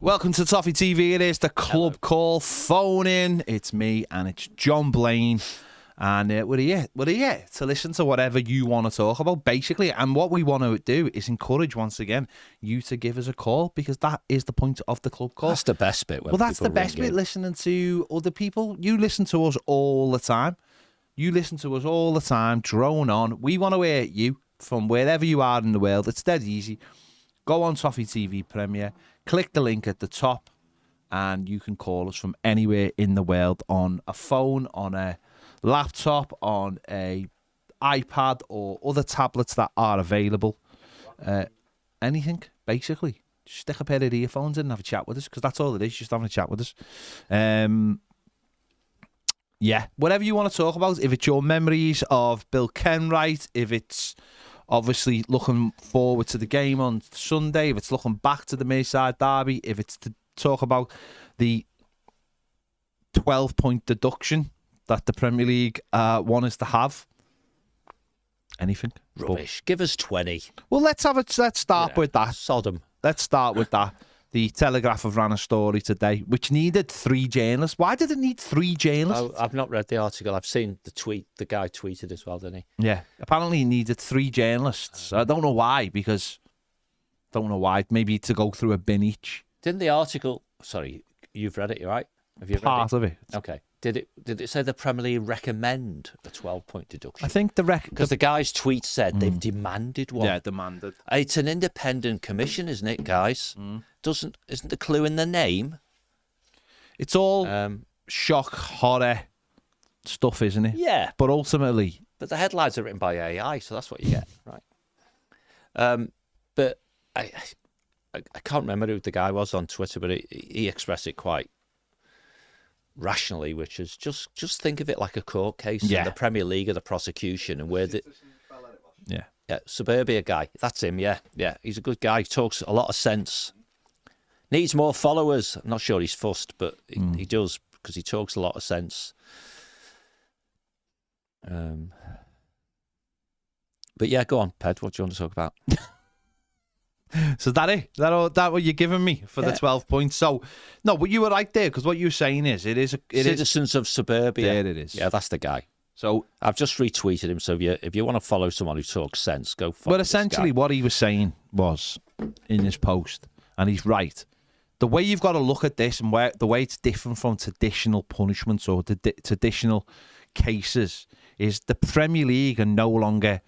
Welcome to Toffee TV. It is the Club Call phone in. It's me and it's John Blaine. And we're here to listen to whatever you want to talk about, basically. And what we want to do is encourage, once again, you to give us a call, because that is the point of the Club Call. That's the best bit. Well, that's the best bit, listening to other people. You listen to us all the time. Drone on. We want to hear you from wherever you are in the world. It's dead easy. Go on Toffee TV Premier, click the link at the top, and you can call us from anywhere in the world on a phone, on a laptop, on a iPad, or other tablets that are available. Anything, basically. Just stick a pair of earphones in and have a chat with us, because that's all it is, just having a chat with us. Yeah, whatever you want to talk about. If it's your memories of Bill Kenwright, if it's obviously looking forward to the game on Sunday, if it's looking back to the Merseyside derby, if it's to talk about the 12-point deduction that the Premier League want us to have. Anything. Rubbish. Give us 20. Well, let's start with that. Sodom. Let's start with that. The Telegraph have ran a story today which needed 3 journalists. Why did it need 3 journalists? Oh, I've not read the article. I've seen the tweet. The guy tweeted as well, didn't he? Yeah. Apparently he needed 3 journalists. I don't know why, Maybe to go through a bin each. Didn't the article... Sorry, you've read it, you're right? Have you read Part of it. Okay. Did it say the Premier League recommend a 12-point deduction? I think because the guy's tweet said they've demanded one. Yeah, demanded. It's an independent commission, isn't it, guys? Isn't the clue in the name? It's all shock, horror stuff, isn't it? Yeah. But ultimately... But the headlines are written by AI, so that's what you get, right? But I can't remember who the guy was on Twitter, but he expressed it quite rationally, which is just think of it like a court case. Yeah. The Premier League or the prosecution, and where the Suburbia guy. That's him. Yeah. He's a good guy. He talks a lot of sense. Needs more followers. I'm not sure he's fussed, but he does, because he talks a lot of sense. But yeah, go on, Ped. What do you want to talk about? So that what you're giving me for the 12 points? So no, but you were right there, because what you were saying is it is Citizens of Suburbia. There it is. Yeah, that's the guy. So I've just retweeted him. So if you want to follow someone who talks sense, go follow. But essentially, what he was saying was in his post, and he's right. The way you've got to look at this, and the way it's different from traditional punishments or the traditional cases, is the Premier League are no longer,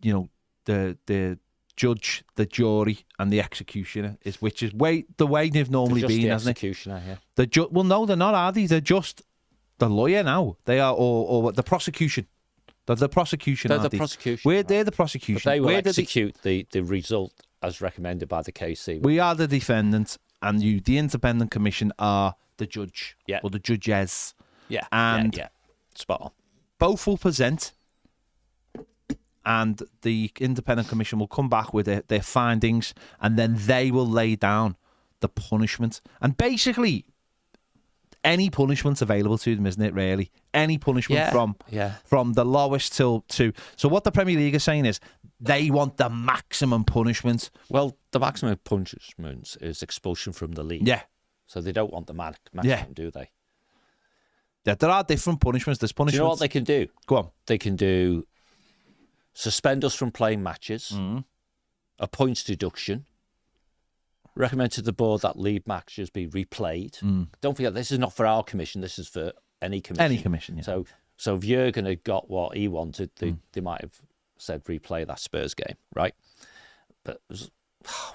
the judge, the jury, and the executioner, which is the way they've normally been, hasn't it? Executioner, yeah. Well, no, they're not, are they? They're just the lawyer now. They are, or the prosecution. They're the prosecution. They're the prosecution. They're the prosecution. But they will execute the result as recommended by the KC. We are the defendant, and the independent commission are the judge, or the judges. Yeah, and yeah. Spot on. Both will present, and the independent commission will come back with their findings, and then they will lay down the punishment. And basically, any punishment available to them, isn't it, really? Any punishment from the lowest to... So what the Premier League is saying is they want the maximum punishment. Well, the maximum punishment is expulsion from the league. Yeah. So they don't want the maximum, do they? Yeah, there are different punishments. There's punishments. Do you know what they can do? Go on. They can do suspend us from playing matches, a points deduction, recommend to the board that league matches be replayed. Don't forget, this is not for our commission. This is for any commission. Any commission, yeah. So if Jurgen had got what he wanted, they might have said replay that Spurs game, right? But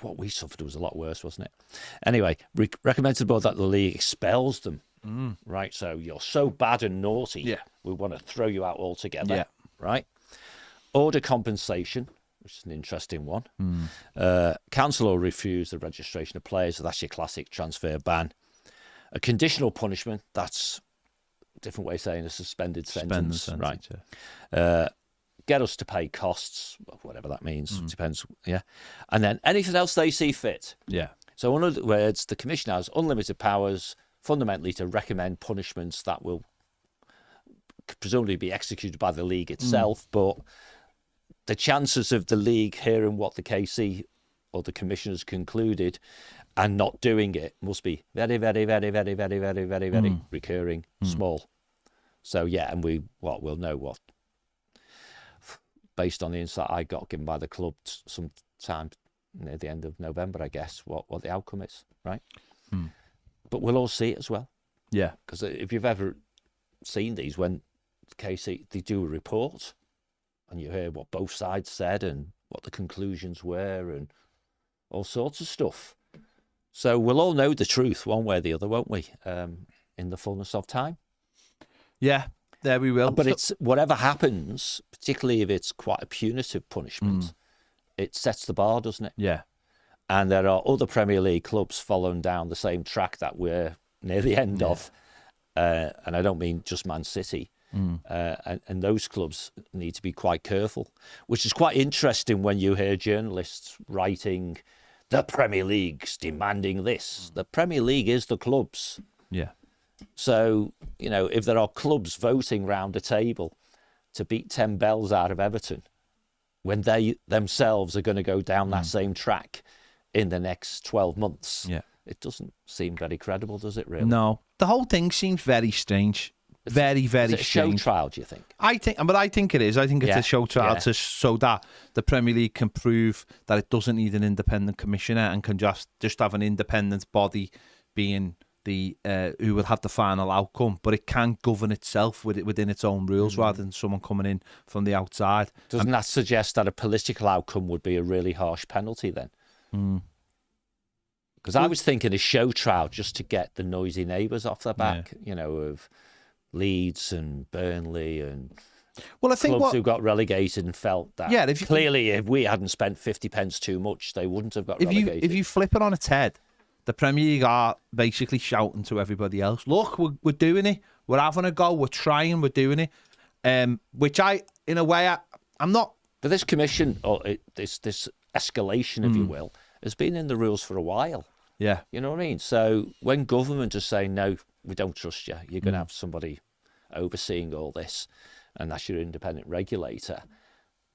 what we suffered was a lot worse, wasn't it? Anyway, recommend to the board that the league expels them. Right, so you're so bad and naughty, we want to throw you out altogether, right? Order compensation, which is an interesting one. Council will refuse the registration of players, so that's your classic transfer ban. A conditional punishment, that's a different way of saying a suspended sentence, right? Get us to pay costs, whatever that means, depends, And then anything else they see fit. Yeah. So in other words, the commission has unlimited powers, fundamentally, to recommend punishments that will presumably be executed by the league itself, but the chances of the league hearing what the KC or the commissioners concluded, and not doing it must be very, very, very, very, very, very, very, very recurring, small. So yeah, and we'll know what, based on the insight I got given by the club sometime near the end of November, I guess, what the outcome is, right? But we'll all see it as well. Yeah. Because if you've ever seen these, when KC, they do a report and you hear what both sides said and what the conclusions were and all sorts of stuff. So we'll all know the truth one way or the other, won't we? In the fullness of time. Yeah, there we will. But it's whatever happens, particularly if it's quite a punitive punishment, it sets the bar, doesn't it? Yeah. And there are other Premier League clubs following down the same track that we're near the end of. And I don't mean just Man City. And those clubs need to be quite careful, which is quite interesting when you hear journalists writing, the Premier League's demanding this. The Premier League is the clubs. Yeah. So, if there are clubs voting round a table to beat 10 bells out of Everton, when they themselves are going to go down that same track in the next 12 months, it doesn't seem very credible, does it, really? No. The whole thing seems very strange. Very, very is it a strange. show trial, do you think? I think it is. I think it's a show trial so that the Premier League can prove that it doesn't need an independent commissioner and can just have an independent body being the who will have the final outcome, but it can govern itself within its own rules rather than someone coming in from the outside. Doesn't that suggest that a political outcome would be a really harsh penalty then? Because I was thinking a show trial just to get the noisy neighbours off their back, of Leeds and Burnley and I think clubs who got relegated and felt that clearly if we hadn't spent 50 pence too much, they wouldn't have got relegated. If you flip it on its head, the Premier League are basically shouting to everybody else, look, we're doing it, we're having a go, we're trying, we're doing it. Which in a way, I'm not... But this commission, or this escalation, if you will, has been in the rules for a while. Yeah. You know what I mean? So when government is saying, no, we don't trust you, you're going to have somebody overseeing all this, and that's your independent regulator,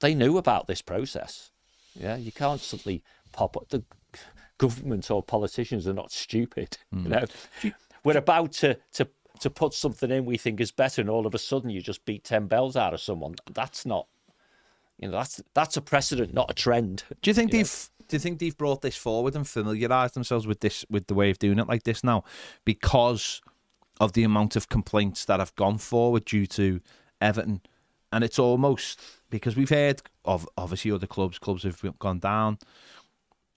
they knew about this process. Yeah, you can't suddenly pop up. The government or politicians are not stupid. We're about to put something in we think is better, and all of a sudden you just beat 10 bells out of someone. That's not, that's a precedent, not a trend. Do you think they've brought this forward and familiarised themselves with the way of doing it like this now, because of the amount of complaints that have gone forward due to Everton? And it's almost because we've heard of obviously other clubs have gone down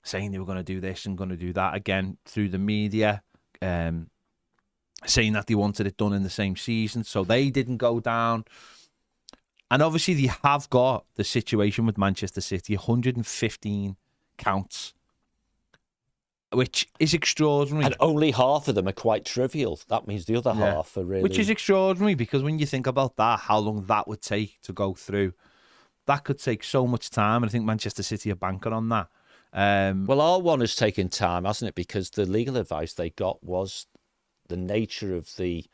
saying they were going to do this and going to do that again through the media, saying that they wanted it done in the same season, so they didn't go down. And obviously they have got the situation with Manchester City, 115 counts, which is extraordinary. And only half of them are quite trivial. That means the other half are really... Which is extraordinary, because when you think about that, how long that would take to go through, that could take so much time, and I think Manchester City are banking on that. Well, our one has taken time, hasn't it? Because the legal advice they got was the nature of the,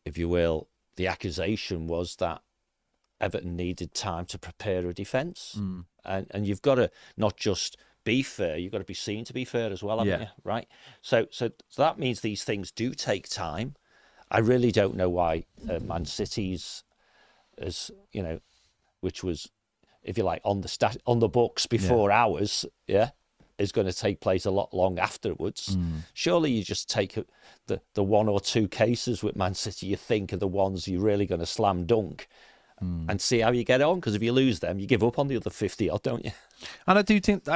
if you will, the accusation was that Everton needed time to prepare a defence. And you've got to not just be fair, you've got to be seen to be fair as well, haven't you? Right? So that means these things do take time. I really don't know why Man City's, which was, if you like, on the books before ours, is going to take place a lot long afterwards. Surely you just take the one or two cases with Man City you think are the ones you're really going to slam dunk and see how you get on, because if you lose them, you give up on the other 50 odd, don't you? And I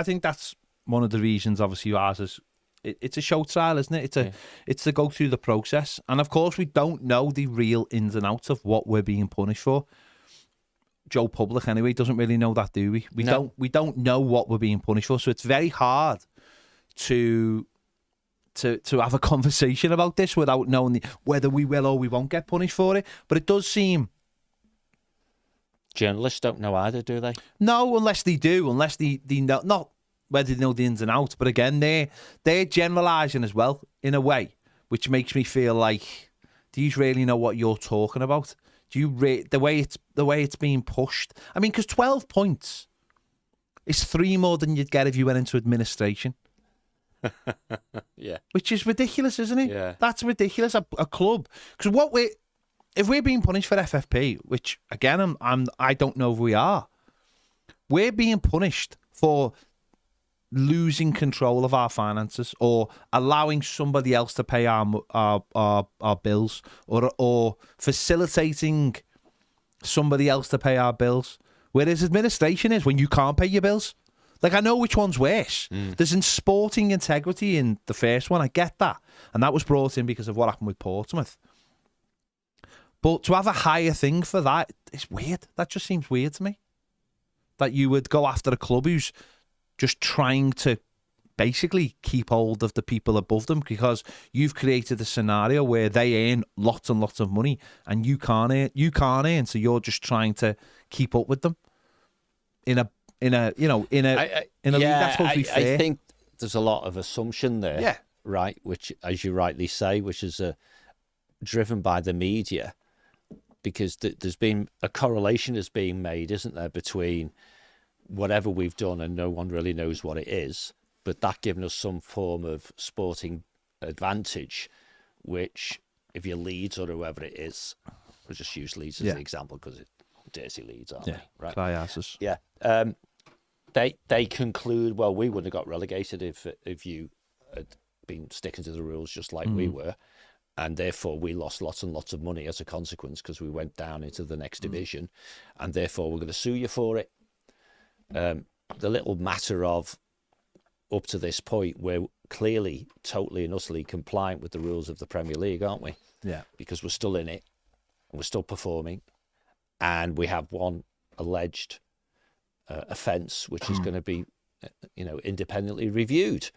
think that's one of the reasons, obviously, ours is it's a show trial, isn't it? It's to go through the process, and of course we don't know the real ins and outs of what we're being punished for. Joe Public, anyway, doesn't really know that, do we? We don't know what we're being punished for, so it's very hard to have a conversation about this without knowing whether we will or we won't get punished for it. But it does seem... Journalists don't know either, do they? No, unless they do, unless they know, not whether they know the ins and outs, but again, they're generalising as well, in a way, which makes me feel like, do you really know what you're talking about? Do you the way it's being pushed? I mean, because 12 points It's 3 more than you'd get if you went into administration. Yeah. Which is ridiculous, isn't it? Yeah. That's ridiculous. A club. Because if we're being punished for FFP, which again, I don't know if we are, we're being punished for losing control of our finances or allowing somebody else to pay our bills or facilitating somebody else to pay our bills. Whereas administration is when you can't pay your bills. Like, I know which one's worse. There's in sporting integrity in the first one. I get that. And that was brought in because of what happened with Portsmouth. But to have a higher thing for that, it's weird. That just seems weird to me. That you would go after a club who's just trying to basically keep hold of the people above them because you've created a scenario where they earn lots and lots of money and you can't earn, so you're just trying to keep up with them in a league that's supposed to be fair. I think there's a lot of assumption there, yeah, right? Which, as you rightly say, which is driven by the media, because there's been a correlation is being made, isn't there, between whatever we've done and no one really knows what it is, but that giving us some form of sporting advantage, which if you're Leeds or whoever it is, we'll just use Leeds as an example because it's dirty Leeds, aren't they? Right? Dry asses. Yeah. They conclude, well, we wouldn't have got relegated if you had been sticking to the rules just like we were, and therefore we lost lots and lots of money as a consequence because we went down into the next division, and therefore we're going to sue you for it. The little matter of up to this point, we're clearly totally and utterly compliant with the rules of the Premier League, aren't we? Yeah. Because we're still in it, and we're still performing, and we have one alleged offence which is going to be, independently reviewed.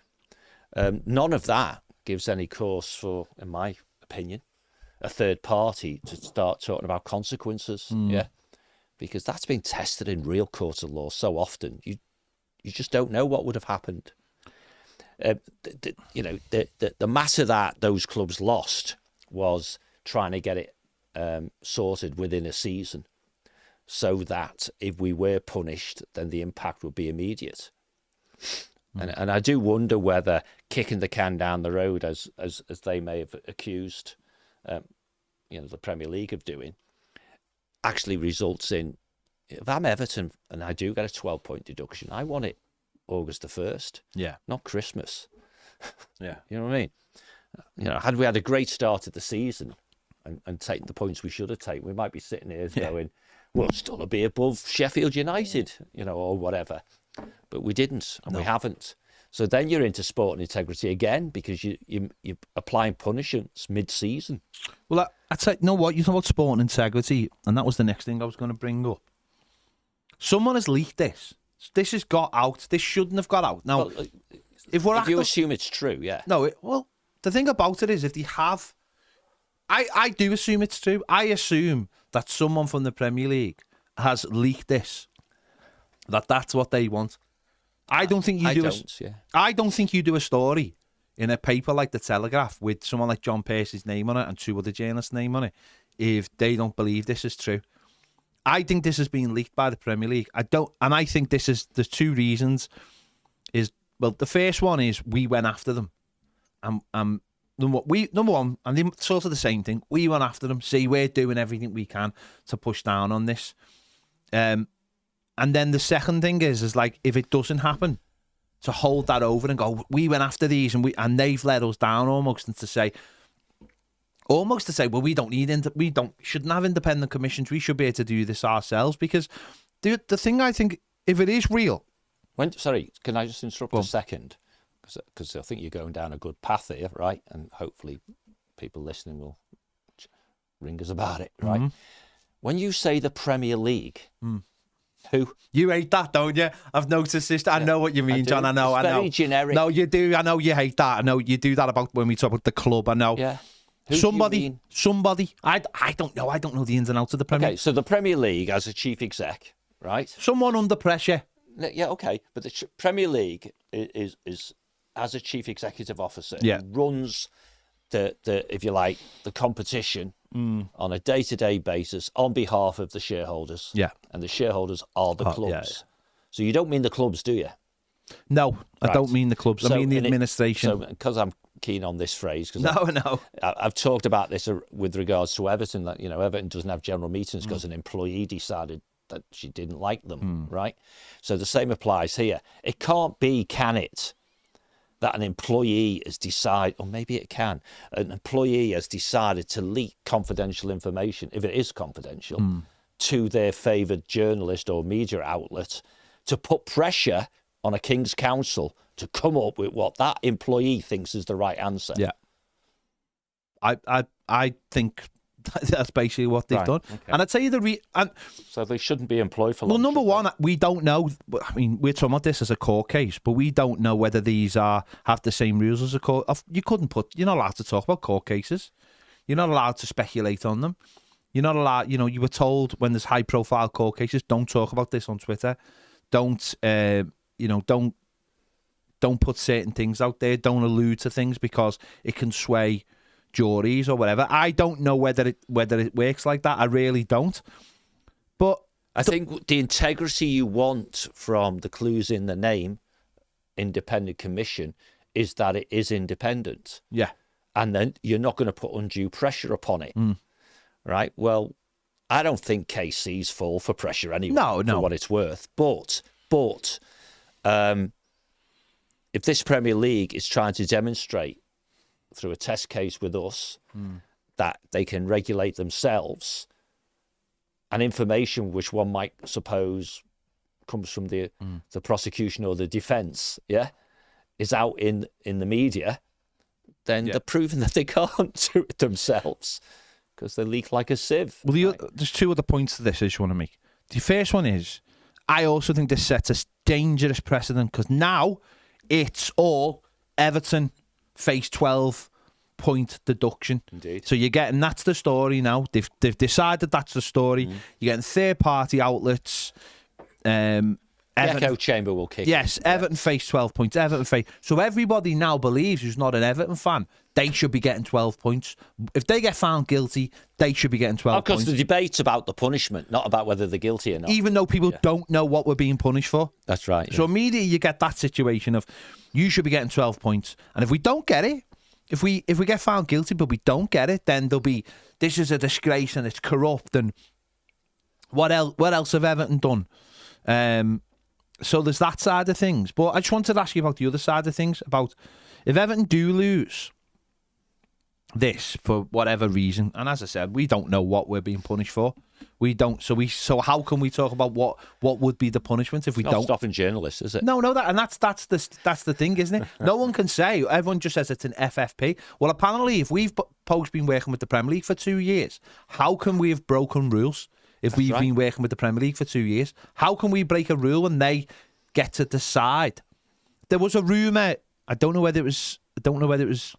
None of that gives any cause for, in my opinion, a third party to start talking about consequences. Yeah, because that's been tested in real courts of law so often. You just don't know what would have happened. The matter that those clubs lost was trying to get it sorted within a season, so that if we were punished, then the impact would be immediate. And I do wonder whether kicking the can down the road, as they may have accused, the Premier League of doing, actually results in, if I'm Everton and I do get a 12-point deduction, I want it August the 1st, not Christmas. Yeah, you know what I mean? Had we had a great start of the season and taken the points we should have taken, we might be sitting here going, we'll still be above Sheffield United, or whatever. But we didn't, and we haven't. So then you're into sport and integrity again because you're applying punishments mid-season. Well, I'd say, you know what? You talk about sport and integrity, and that was the next thing I was going to bring up. Someone has leaked this. This has got out. This shouldn't have got out. Now, if you assume it's true, yeah. No, the thing about it is if they have... I do assume it's true. I assume that someone from the Premier League has leaked this. That's what they want. I don't think you do. I don't think you do a story in a paper like the Telegraph with someone like John Pearce's name on it and 2 other journalists' name on it if they don't believe this is true. I think this has been leaked by the Premier League. I think there's 2 reasons. The first one is we went after them, number one, and they sort of the same thing. We went after them. See, we're doing everything we can to push down on this. And then the second thing is like if it doesn't happen, to hold that over and go, we went after these and they've let us down almost, and to say, well, we shouldn't have independent commissions. We should be able to do this ourselves because the thing I think, if it is real. Sorry, can I just interrupt a second? Because I think you're going down a good path here, right? And hopefully people listening will ring us about it, right? Mm-hmm. When you say the Premier League, who? You hate that, don't you? I've noticed this. I know what you mean, John. I know. It's very generic. No, you do. I know you hate that. I know you do that about when we talk about the club. I know. Yeah. Somebody. I don't know. I don't know the ins and outs of the Premier League. Okay, so the Premier League as a chief exec, right? Someone under pressure. Yeah, okay. But the Premier League is as a chief executive officer, runs the if you like, the competition on a day-to-day basis on behalf of the shareholders. Yeah. And the shareholders are the clubs. Yeah. So you don't mean the clubs, do you? No, I Right. don't mean the clubs. I mean the administration. So because I'm keen on this phrase, because no. I've talked about this with regards to Everton, that, you know, Everton doesn't have general meetings because an employee decided that she didn't like them, right? So the same applies here. It can't be, can it, that an employee has decided, or maybe it can, an employee has decided to leak confidential information, if it is confidential, to their favoured journalist or media outlet to put pressure on a King's Council to come up with what that employee thinks is the right answer. Yeah. I think that's basically what they've done. Okay. And I'd tell you So they shouldn't be employed for long. Well, number one, we don't know. I mean, we're talking about this as a court case, but we don't know whether these have the same rules as a court. You're not allowed to talk about court cases. You're not allowed to speculate on them. You're not allowed, you were told when there's high profile court cases, don't talk about this on Twitter. Don't put certain things out there. Don't allude to things because it can sway juries or whatever. I don't know whether it works like that. I really don't. But I think the integrity you want from the clues in the name, independent commission, is that it is independent. Yeah. And then you're not going to put undue pressure upon it. Right? Well, I don't think KC's fall for pressure anyway, for what it's worth. But if this Premier League is trying to demonstrate through a test case with us that they can regulate themselves, and information which one might suppose comes from the prosecution or the defence, is out in the media, then they're proving that they can't do it themselves because they leak like a sieve. Well, there's two other points to this I just want to make. The first one is, I also think this sets a dangerous precedent because now it's all Everton face 12-point deduction. Indeed. So you're getting, that's the story now. They've decided that's the story. You're getting third-party outlets. The echo chamber will kick in. Yes, Everton face 12 points. So everybody now believes who's not an Everton fan, they should be getting 12 points. If they get found guilty, they should be getting 12 points. Because the debate's about the punishment, not about whether they're guilty or not. Even though people don't know what we're being punished for. That's right. So immediately you get that situation of you should be getting 12 points. And if we don't get it, if we get found guilty but we don't get it, then there'll be, this is a disgrace and it's corrupt and what else have Everton done? So there's that side of things. But I just wanted to ask you about the other side of things, about if Everton do lose this for whatever reason, and as I said, we don't know what we're being punished for. We don't. So how can we talk about what would be the punishment if we don't? Not stopping journalists, is it? No, that's the thing, isn't it? No one can say. Everyone just says it's an FFP. Well, apparently, if we've been working with the Premier League for 2 years, how can we have broken rules? If we've been working with the Premier League for 2 years, how can we break a rule when they get to decide? There was a rumour. I don't know whether it was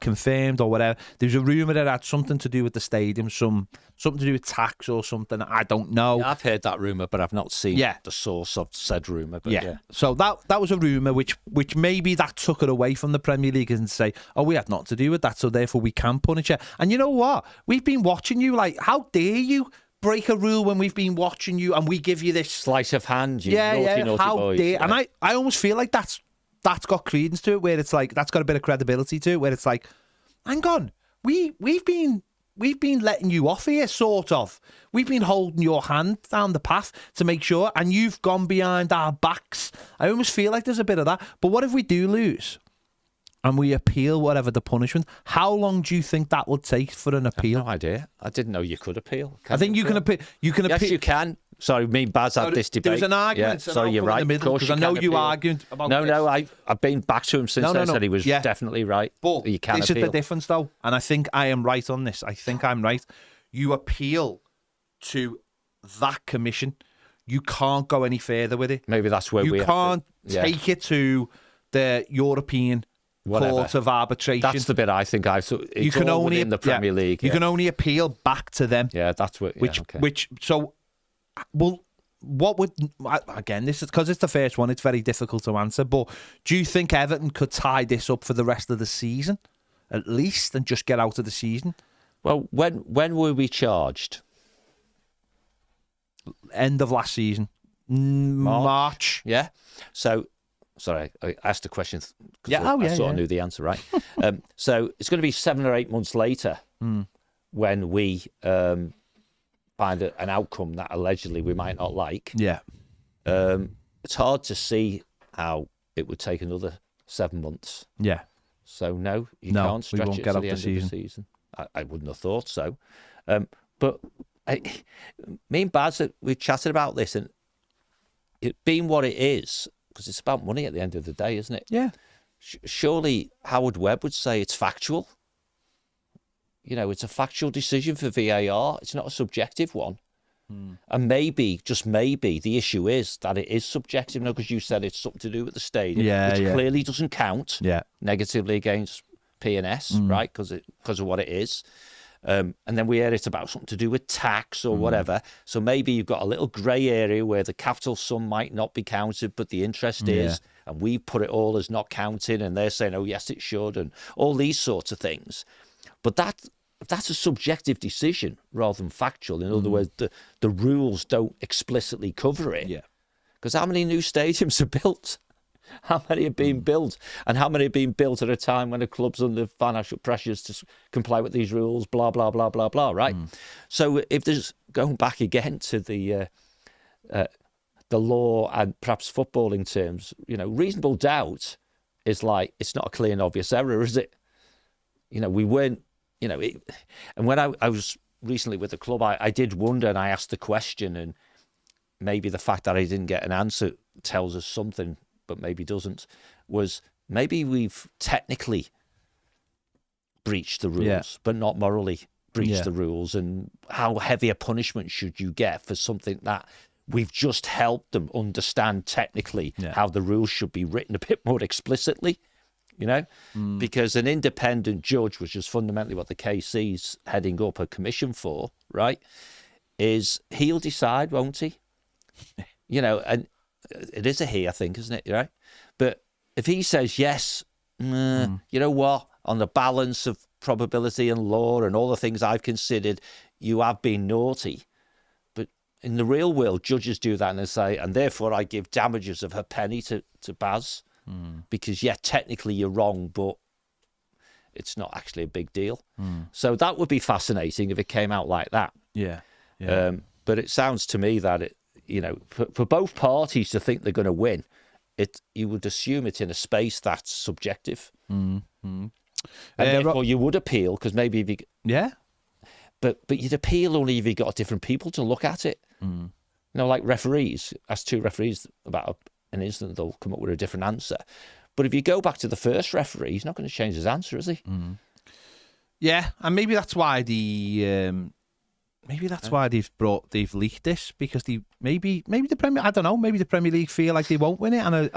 confirmed or whatever. There was a rumour that had something to do with the stadium, something to do with tax or something. I don't know. Yeah, I've heard that rumour, but I've not seen the source of said rumour. Yeah. So that was a rumour, which maybe that took it away from the Premier League and say, oh, we had nothing to do with that, so therefore we can punish you. And you know what? We've been watching you. Like, how dare you break a rule when we've been watching you and we give you this sleight of hand, you naughty how boys. Dare. And I almost feel like that's got credence to it, where it's like that's got a bit of credibility to it, where it's like, hang on, we've been letting you off here, sort of. We've been holding your hand down the path to make sure, and you've gone behind our backs. I almost feel like there's a bit of that. But what if we do lose and we appeal whatever the punishment? How long do you think that will take for an appeal? I have no idea. I didn't know you could appeal. I think you can appeal. Yes, you can. Sorry, me and Baz had this debate. There was an argument. Yeah, sorry, you're right. Of course, I know you argued about this. No, I've been back to him since I said he was definitely right. But you can this appeal. is the difference, though, and I think I am right on this. I think I'm right. You appeal to that commission. You can't go any further with it. Maybe that's where you can't take it to the European Court of Arbitration. That's the bit I think I thought. You can only in the Premier League. You can only appeal back to them. Yeah, that's what. Well, what would, again, this is because it's the first one, it's very difficult to answer, but do you think Everton could tie this up for the rest of the season at least and just get out of the season? Well, when were we charged? End of last season. March. Yeah. So, sorry, I asked a question because I sort of knew the answer, right? So it's going to be 7 or 8 months later when we find an outcome that allegedly we might not like. Yeah. It's hard to see how it would take another 7 months. Yeah. So no, you can't stretch it to the end of the season. I wouldn't have thought so. But me and Baz, we chatted about this, and it being what it is, because it's about money at the end of the day, isn't it? Yeah. Surely Howard Webb would say it's factual. You know, it's a factual decision for VAR. It's not a subjective one. And maybe, just maybe, the issue is that it is subjective, because you said it's something to do with the stadium, which clearly doesn't count negatively against P&S, right, because of what it is. And then we heard it's about something to do with tax or whatever. So maybe you've got a little grey area where the capital sum might not be counted, but the interest is, and we put it all as not counting, and they're saying, oh, yes, it should, and all these sorts of things. But that's a subjective decision rather than factual. In other words, the rules don't explicitly cover it. Yeah. Because how many new stadiums are built? How many have been built? And how many have been built at a time when a club's under financial pressures to comply with these rules, blah, blah, blah, blah, blah, right? So if there's, going back again to the law and perhaps footballing terms, you know, reasonable doubt is like, it's not a clear and obvious error, is it? You know, we weren't, you know, and when I was recently with the club, I did wonder, and I asked the question, and maybe the fact that I didn't get an answer tells us something, but maybe doesn't, was maybe we've technically breached the rules, but not morally breached the rules. And how heavy a punishment should you get for something that we've just helped them understand technically how the rules should be written a bit more explicitly? You know, because an independent judge, which is fundamentally what the KC's heading up a commission for, right, is he'll decide, won't he? You know, and it is a he, I think, isn't it? Right? But if he says yes, you know what, on the balance of probability and law and all the things I've considered, you have been naughty. But in the real world, judges do that and they say, and therefore I give damages of a penny to Baz. Because, technically you're wrong, but it's not actually a big deal. So that would be fascinating if it came out like that. Yeah. But it sounds to me that, it, you know, for both parties to think they're going to win, you would assume it's in a space that's subjective. And therefore you would appeal, because maybe if you... But you'd appeal only if you got different people to look at it. You know, like referees. Ask 2 referees about an incident, they'll come up with a different answer. But if you go back to the first referee, he's not going to change his answer, is he? Yeah, and maybe that's why they've leaked this, because maybe the Premier, I don't know, maybe the Premier League feel like they won't win it and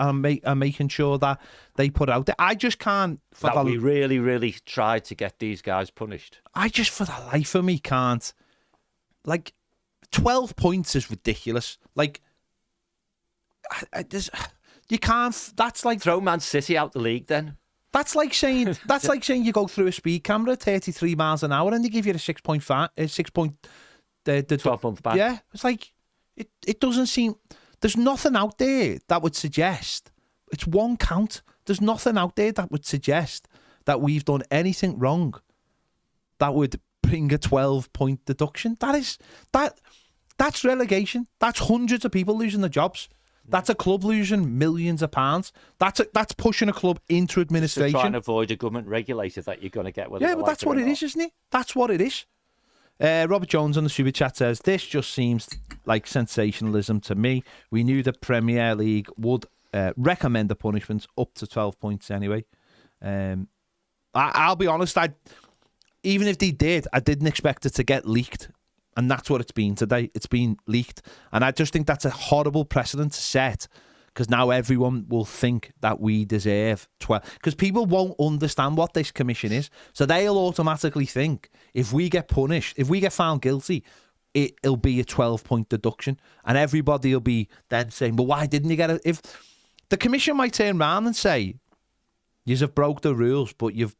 are making sure that they put out there. I just can't. We really, really tried to get these guys punished. I just, for the life of me, can't. Like, 12 points is ridiculous. Like, you can't. That's like throw Man City out the league. Then that's like saying you go through a speed camera at 33 miles an hour and they give you a 6.5, 12-month ban. Yeah, it's like it doesn't seem. There's nothing out there that would suggest it's 1 count. There's nothing out there that would suggest that we've done anything wrong that would bring a 12-point deduction. That's relegation. That's hundreds of people losing their jobs. That's a club losing millions of pounds. That's pushing a club into administration. To try and avoid a government regulator that you're going to get. Yeah, but that's what it is, isn't it? That's what it is. Robert Jones on the Super Chat says, this just seems like sensationalism to me. We knew the Premier League would recommend the punishments up to 12 points anyway. I'll be honest, even if they did, I didn't expect it to get leaked. And that's what it's been today. It's been leaked. And I just think that's a horrible precedent to set, because now everyone will think that we deserve 12. Because people won't understand what this commission is. So they'll automatically think if we get punished, if we get found guilty, it'll be a 12-point deduction. And everybody will be then saying, well, why didn't you get it? If the commission might turn around and say, you have broke the rules, but you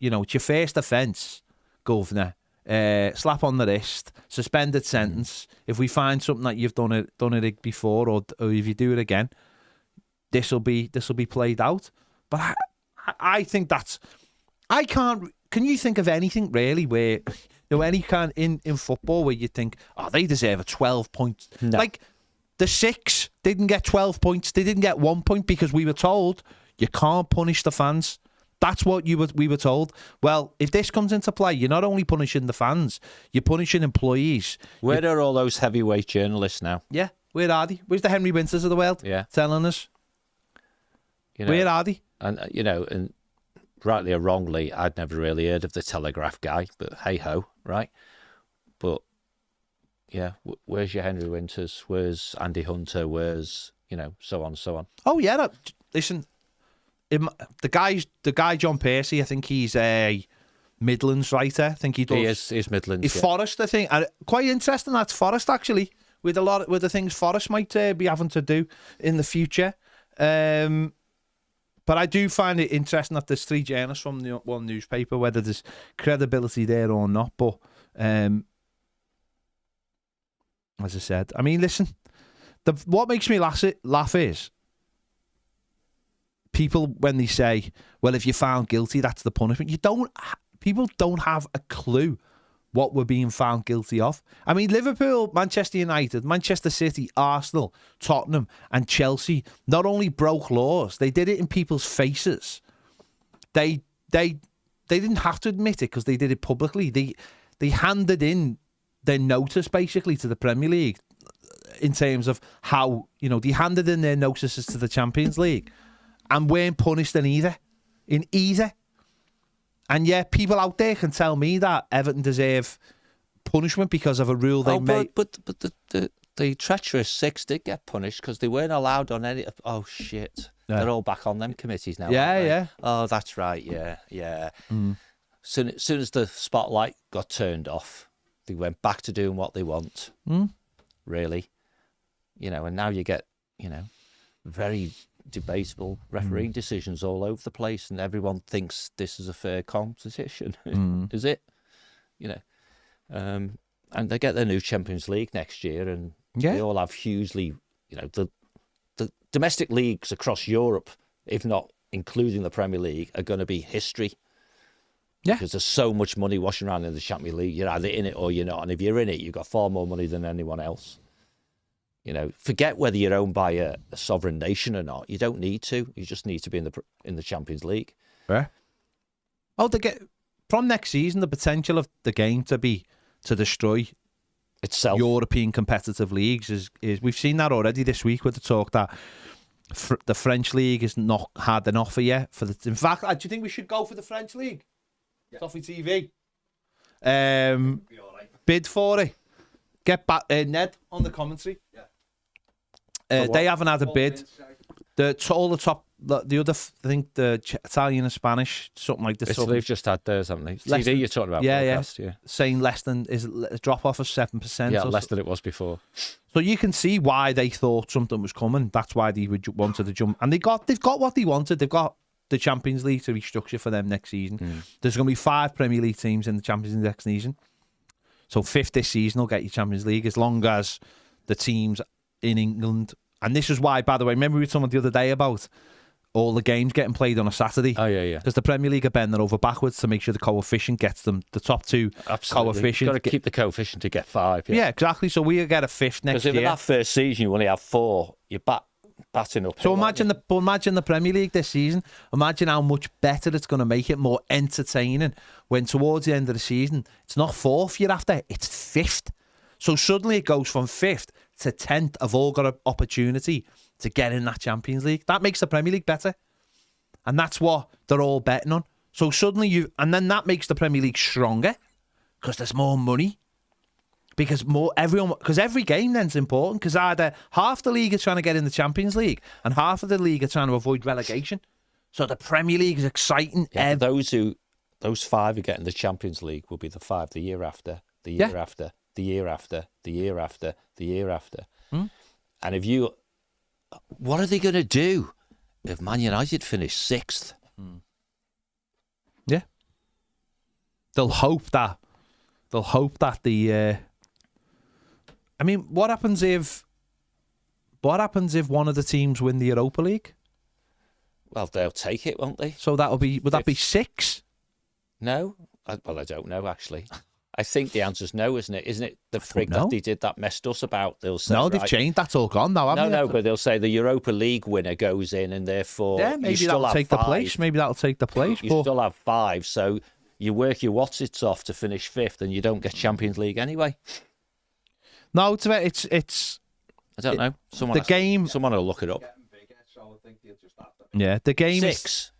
know, it's your first offence, Governor. slap on the wrist, suspended sentence. If we find something that you've done it before, or if you do it again, this will be played out. But I think that's, I can't. Can you think of anything really where, any kind in football where you think, oh, they deserve a 12 points? No. Like the 6 didn't get 12 points. They didn't get 1 point because we were told you can't punish the fans. That's what we were told. Well, if this comes into play, you're not only punishing the fans, you're punishing employees. Where are all those heavyweight journalists now? Yeah, where are they? Where's the Henry Winters of the world? Yeah, telling us. Where are they? And and rightly or wrongly, I'd never really heard of the Telegraph guy, but hey ho, right? But yeah, where's your Henry Winters? Where's Andy Hunter? Where's so on, so on. Oh yeah, listen. The guy John Percy, I think he's a Midlands writer. I think he does. He is Midlands. He's Forest, I think. And quite interesting. That's Forest actually, with the things Forest might be having to do in the future. But I do find it interesting that there's 3 journalists from the one newspaper, whether there's credibility there or not. But as I said, I mean, listen. What makes me laugh is people when they say, well, if you're found guilty, that's the punishment. People don't have a clue what we're being found guilty of. I mean, Liverpool, Manchester United, Manchester City, Arsenal, Tottenham and Chelsea not only broke laws, they did it in people's faces. They didn't have to admit it because they did it publicly. They handed in their notice basically to the Premier League in terms of how, they handed in their notices to the Champions League and weren't punished in either. And yeah, people out there can tell me that Everton deserve punishment because of a rule they made. But the treacherous 6 did get punished because they weren't allowed on any. Oh shit! Yeah. They're all back on them committees now. Yeah. Oh, that's right. Yeah. Soon as the spotlight got turned off, they went back to doing what they want. Really, and now you get very debatable refereeing decisions all over the place, and everyone thinks this is a fair competition. Is it? And they get their new Champions League next year, and they all have hugely, the domestic leagues across Europe, if not including the Premier League, are going to be history. Yeah, because there's so much money washing around in the Champions League. You're either in it or you're not, and if you're in it, you've got far more money than anyone else. Forget whether you're owned by a sovereign nation or not. You don't need to. You just need to be in the Champions League. Yeah. Oh, they get from next season the potential of the game to destroy itself. European competitive leagues is we've seen that already this week with the talk that the French league has not had an offer yet for the. In fact, do you think we should go for the French league? Yeah. Toffee TV. Bid for it. Get back, Ned on the commentary. Yeah. They haven't had a bid. All the top, the other, I think the Italian and Spanish, something like this. They've just had theirs, haven't they? TV, you're talking about? Yeah. Saying less than is a drop off of 7%. Yeah, less than it was before. So you can see why they thought something was coming. That's why they wanted to jump, and they've got what they wanted. They've got the Champions League to restructure for them next season. There's going to be 5 Premier League teams in the Champions League next season. So 5th this season will get you Champions League as long as the teams in England. And this is why, by the way, remember we were talking the other day about all the games getting played on a Saturday? Oh, yeah. Because the Premier League are bending over backwards to make sure the coefficient gets them, the top 2 coefficient. You've got to keep the coefficient to get 5. Yeah, exactly. So we'll get a 5th next year. Because if in that first season you only have 4, you're batting up. So imagine the Premier League this season. Imagine how much better it's going to make it, more entertaining when towards the end of the season it's not 4th you're after, it's 5th. So suddenly it goes from 5th to 10th have all got an opportunity to get in that Champions League. That makes the Premier League better, and that's what they're all betting on. So suddenly then that makes the Premier League stronger because there's more money. Because every game then's important. Because either half the league are trying to get in the Champions League and half of the league are trying to avoid relegation. So the Premier League is exciting. Yeah, those 5 who get in the Champions League will be the 5 the year after, the year after, the year after, the year after, the year after. And what are they going to do if Man United finish 6th? Yeah, they'll hope that They'll hope that the. I mean, what happens if one of the teams win the Europa League? Well, they'll take it, won't they? So would that be 6? No, I don't know actually. I think the answer's no, isn't it? Isn't it the frig that they did that messed us about? They'll say, no, they've changed. That's all gone now. No, but they'll say the Europa League winner goes in, and therefore maybe that'll take the place. Maybe that'll take the place. You still have 5, so you work your what's-its off to finish 5th, and you don't get Champions League anyway. No, it's I don't know. Someone will look it up. Yeah, the game 6.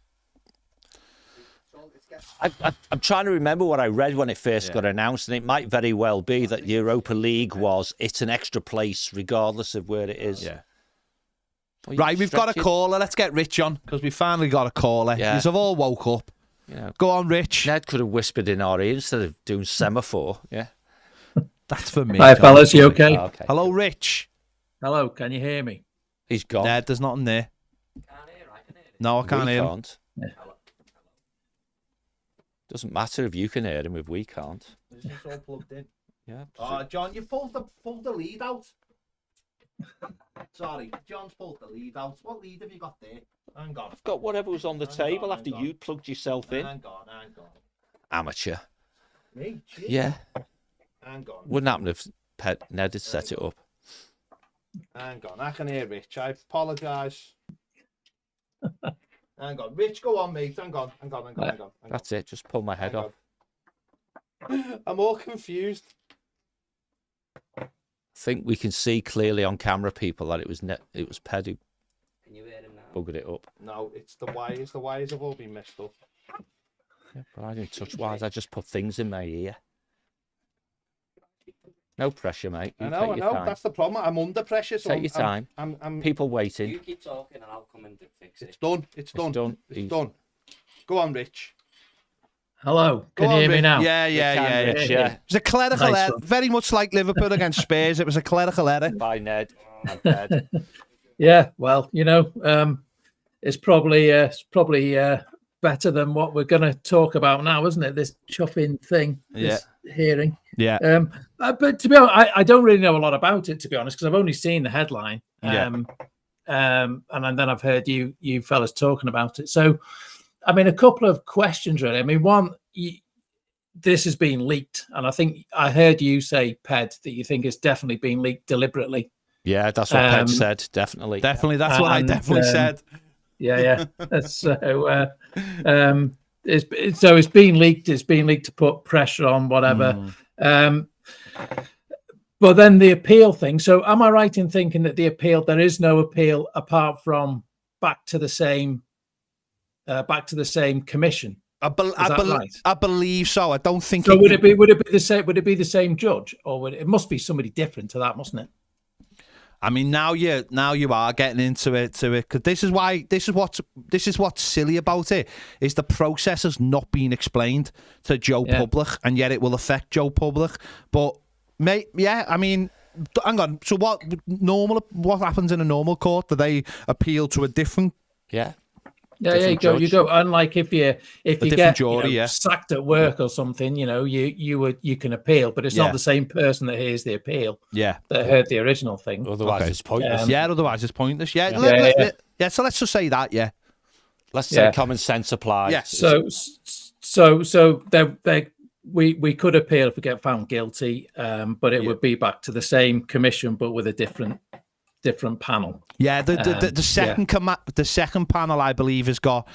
I'm trying to remember what I read when it first got announced, and it might very well be that the Europa League it's an extra place regardless of where it is. Yeah. Well, right, we've got a caller. Let's get Rich on, because we finally got a caller. Yeah. You've all woke up. Yeah. Go on, Rich. Ned could have whispered in our ear instead of doing semaphore. Yeah. That's for me. Hi, fellas. You okay? Oh, okay? Hello, Rich. Hello. Can you hear me? He's gone. Ned, there's nothing there. I can hear it. No, I can't hear him. Yeah. Doesn't matter if you can hear him if we can't. Is this all plugged in? Yeah. John, you pulled the lead out. Sorry, John's pulled the lead out. What lead have you got there? Hang on. I've got whatever was on the table after you plugged yourself in. Hang on. Amateur. Me? Cheers. Yeah. Hang on. Wouldn't happen if Ned had set it up. Hang on, I can hear Rich. I apologise. Hang on, Rich, go on, mate. Hang on. That's it. Just pull my head off. I'm all confused. I think we can see clearly on camera, people, that it was Ped who Can you hear him now? buggered it up. No, it's the wires. The wires have all been messed up. Yeah, but I didn't touch wires. I just put things in my ear. No pressure, mate. I know. Time. That's the problem. I'm under pressure. So Take your time. I'm people waiting. You keep talking and I'll come and fix it. It's done. It's done. Go on, Rich. Hello. Can you hear me now? Yeah. Rich, yeah. It was a clerical error. Very much like Liverpool against Spurs. It was a clerical error. Bye, Ned. I'm dead. Yeah. Well, it's probably better than what we're going to talk about now, isn't it? This chuffing thing. This hearing. Yeah. But to be honest, I don't really know a lot about it, to be honest, because I've only seen the headline. And then I've heard you fellas talking about it. So, I mean, a couple of questions, really. I mean, one, this has been leaked. And I think I heard you say, Ped, that you think it's definitely been leaked deliberately. Yeah, that's what Ped said. Definitely. Definitely. That's what I definitely said. Yeah. So, it's been leaked. It's been leaked to put pressure on whatever. But then the appeal thing. So am I right in thinking that the appeal, there is no appeal apart from back to the same commission? I believe so. I don't think. So would it be the same? Would it be the same judge, or it must be somebody different to that, mustn't it? I mean, now you are getting into it, because this is what's silly about it, is the process has not been explained to Joe Public, and yet it will affect Joe Public. But I mean, hang on. So what happens in a normal court? Do they appeal to a different? Yeah, you go. Unlike if you get jury, sacked at work or something, you can appeal, but it's not the same person that hears the appeal. Yeah, that heard the original thing. Otherwise, it's pointless. Otherwise it's pointless. Yeah. So let's just say that. Yeah. Let's say common sense applies. Yeah. So we could appeal if we get found guilty, but it would be back to the same commission, but with a different panel. Yeah, the second panel, I believe, has got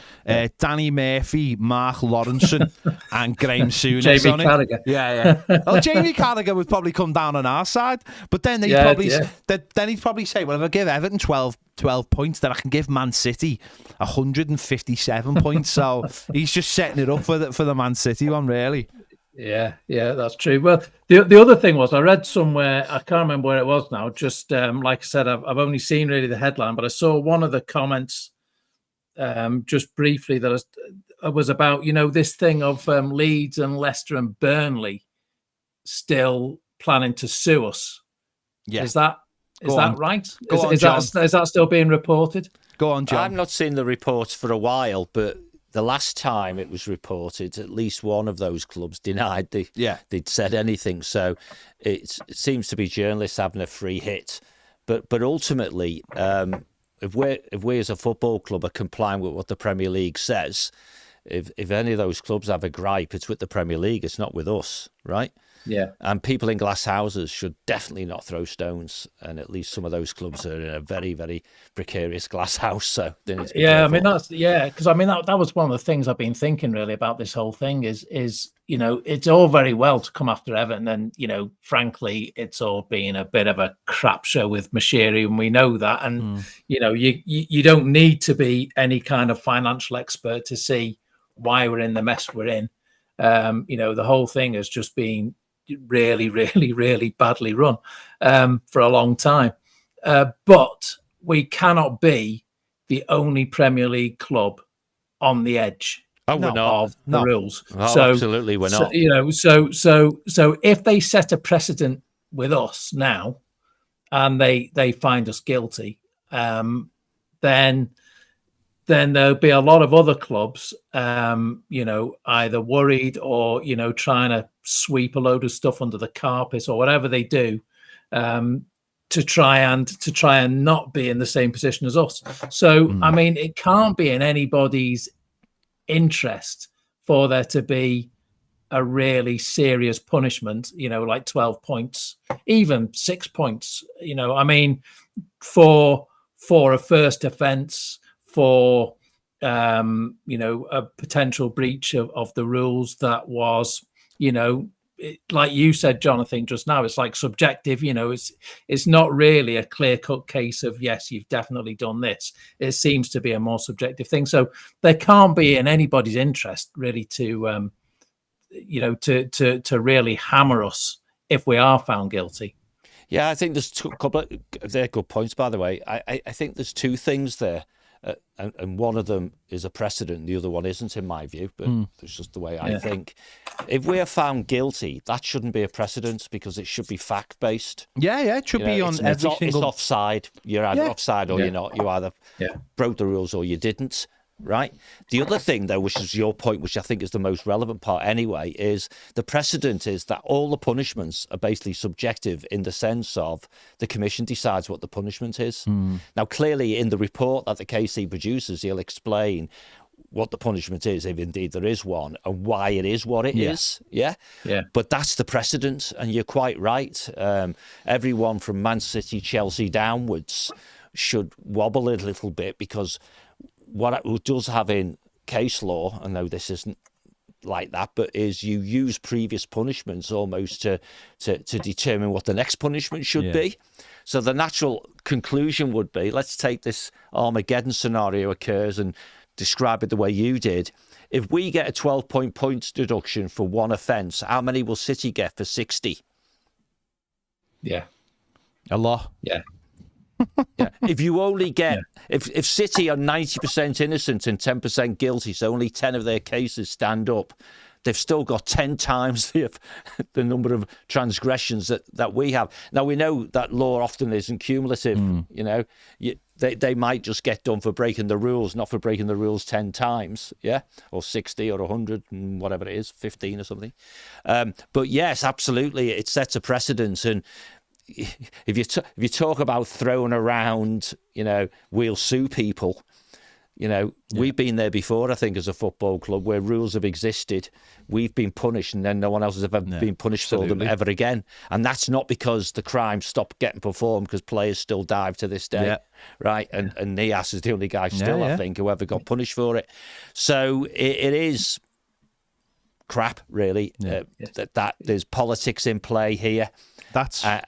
Danny Murphy, Mark Lawrenson, and Graham Souness Jamie on it. Carragher. Yeah. Well, Jamie Carragher would probably come down on our side, but then he'd probably say, well, if I give Everton 12 points, then I can give Man City 157 points. So he's just setting it up for the Man City one, really. Yeah, that's true. Well, the other thing was, I read somewhere, I can't remember where it was now, just like I said, I've only seen really the headline, but I saw one of the comments just briefly that was about, this thing of Leeds and Leicester and Burnley still planning to sue us. Yeah. Is that right? Is that still being reported? Go on, John. I've not seen the reports for a while, but the last time it was reported, at least one of those clubs denied they'd said anything. So it seems to be journalists having a free hit. But ultimately, if we as a football club are complying with what the Premier League says, if any of those clubs have a gripe, it's with the Premier League. It's not with us, right? Yeah. And people in glass houses should definitely not throw stones. And at least some of those clubs are in a very, very precarious glass house. So they need to be careful. I mean, because I mean, that was one of the things I've been thinking really about this whole thing is, you know, it's all very well to come after Everton. And, you know, frankly, it's all been a bit of a crap show with Moshiri, and we know that. And, you know, you don't need to be any kind of financial expert to see why we're in the mess we're in. You know, the whole thing has just been really, really, really badly run for a long time. But we cannot be the only Premier League club on the edge we're not. Of the rules. Oh, so, absolutely, we're not. You know, so if they set a precedent with us now, and they find us guilty, then there'll be a lot of other clubs, you know, either worried or, you know, trying to sweep a load of stuff under the carpet or whatever they do, to try and not be in the same position as us. So, I mean, it can't be in anybody's interest for there to be a really serious punishment, you know, like 12 points, even 6 points, you know, I mean, for a first offence, for you know, a potential breach of the rules that was, you know, like you said, Jonathan, just now, it's like subjective. You know, it's not really a clear-cut case of yes, you've definitely done this. It seems to be a more subjective thing. So there can't be in anybody's interest really to you know, to really hammer us if we are found guilty. Yeah, I think there's a couple of they're good points, by the way. I think there's two things there. And one of them is a precedent, the other one isn't, in my view, but it's just the way I think. If we are found guilty, that shouldn't be a precedent because it should be fact-based. Yeah, it should be on every single... It's offside. You're either offside or you're not. You either broke the rules or you didn't, right? The other thing, though, which is your point, which I think is the most relevant part anyway, is the precedent is that all the punishments are basically subjective in the sense of the commission decides what the punishment is. Now, clearly, in the report that the KC produces, he'll explain what the punishment is, if indeed there is one, and why it is what it is. Yeah. But that's the precedent, and you're quite right. Everyone from Man City, Chelsea downwards should wobble a little bit because what it does have in case law, I know this isn't like that, but is you use previous punishments almost to determine what the next punishment should be. So the natural conclusion would be, let's take this Armageddon scenario occurs and describe it the way you did. If we get a 12-point points deduction for one offence, how many will City get for 60? Yeah. A lot. Yeah. If you only get if City are 90% innocent and 10% guilty, so only 10 of their cases stand up, they've still got 10 times the number of transgressions that we have. Now, we know that law often isn't cumulative. You know, they might just get done for breaking the rules, not for breaking the rules 10 times, or 60 or 100 and whatever it is, 15 or something. But yes, absolutely, it sets a precedent. And if you talk about throwing around, you know, we'll sue people, you know, we've been there before, I think, as a football club where rules have existed. We've been punished and then no one else has ever been punished for them ever again. And that's not because the crime stopped getting performed, because players still dive to this day, right? And Nias is the only guy still, I think, who ever got punished for it. So it is crap, really, that there's politics in play here.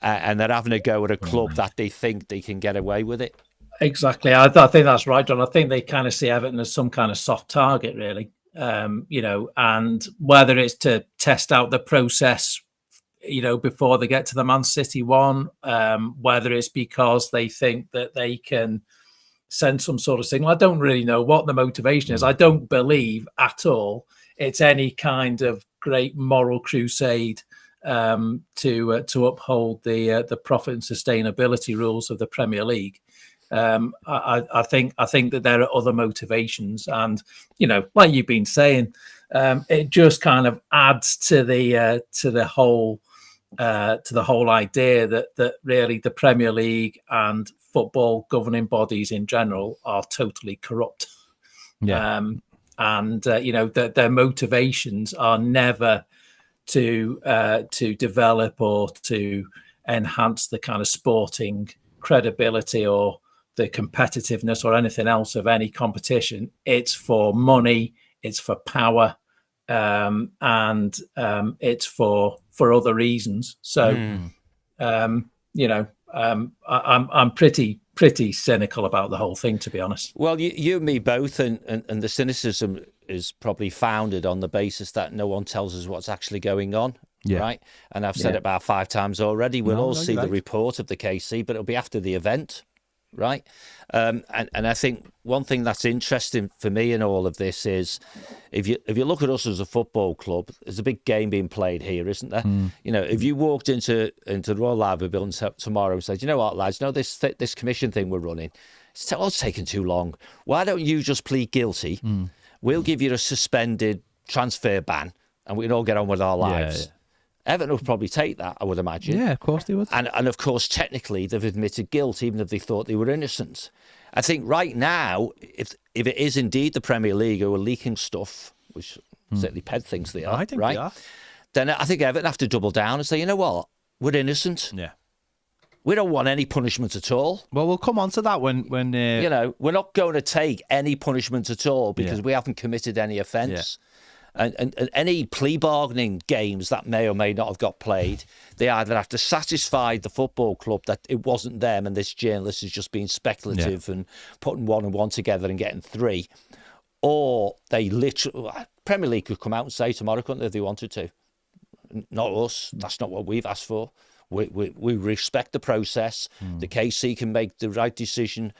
And they're having a go at a club that they think they can get away with it. Exactly. I think that's right, John. I think they kind of see Everton as some kind of soft target, really. You know, and whether it's to test out the process, you know, before they get to the Man City one, whether it's because they think that they can send some sort of signal. I don't really know what the motivation is. I don't believe at all it's any kind of great moral crusade to uphold the profit and sustainability rules of the Premier League. I think that there are other motivations, and like you've been saying, it just kind of adds to the whole idea that really the Premier League and football governing bodies in general are totally corrupt. Yeah. And their motivations are never to develop or to enhance the kind of sporting credibility or the competitiveness or anything else of any competition. It's for money, it's for power, and it's for other reasons. So, I'm pretty cynical about the whole thing, to be honest. Well, you and me both, and the cynicism is probably founded on the basis that no one tells us what's actually going on, right? And I've said it about 5 times already. We'll all see the report of the KC, but it'll be after the event, right? And I think one thing that's interesting for me in all of this is if you look at us as a football club, there's a big game being played here, isn't there? If you walked into the Royal Library building tomorrow and said, you know what, lads, this commission thing we're running, it's taking too long. Why don't you just plead guilty? We'll give you a suspended transfer ban and we can all get on with our lives. Everton would probably take that, I would imagine. Yeah, of course they would. And of course, technically, they've admitted guilt, even if they thought they were innocent. I think right now, if it is indeed the Premier League who are leaking stuff, which certainly Ped thinks they are, I think right? they are. Then I think Everton have to double down and say, you know what, we're innocent. Yeah. We don't want any punishment at all. Well, we'll come on to that when we're not going to take any punishment at all because we haven't committed any offence. And any plea bargaining games that may or may not have got played, they either have to satisfy the football club that it wasn't them and this journalist has just been speculative and putting 1 and 1 together and getting 3, or they literally, Premier League could come out and say tomorrow, couldn't they, if they wanted to? Not us. That's not what we've asked for. We respect the process. The KC can make the right decision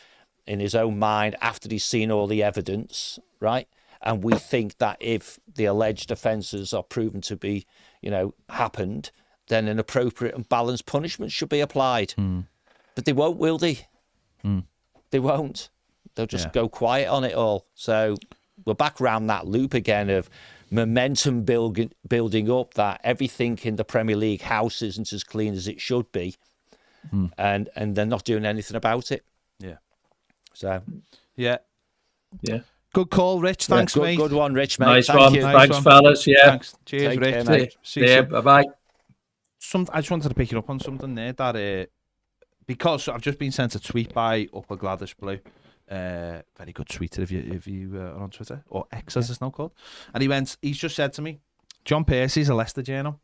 in his own mind after he's seen all the evidence, right? And we think that if the alleged offences are proven to be, happened, then an appropriate and balanced punishment should be applied. But they won't, will they? They won't. They'll just go quiet on it all. So we're back round that loop again of momentum building up, that everything in the Premier League house isn't as clean as it should be. And they're not doing anything about it. Yeah. So. Yeah. Good call, Rich. Thanks, mate. Good one, Rich, mate. Nice Thank one. you. Thanks, fellas. Yeah. Thanks. Cheers, Take Rich. care, mate. See you Yeah. soon. Bye-bye. I just wanted to pick you up on something there that because I've just been sent a tweet by Upper Gladys Blue. Very good tweeter if you are on Twitter, or X as it's now called. And he's just said to me, John Percy's a Leicester journal.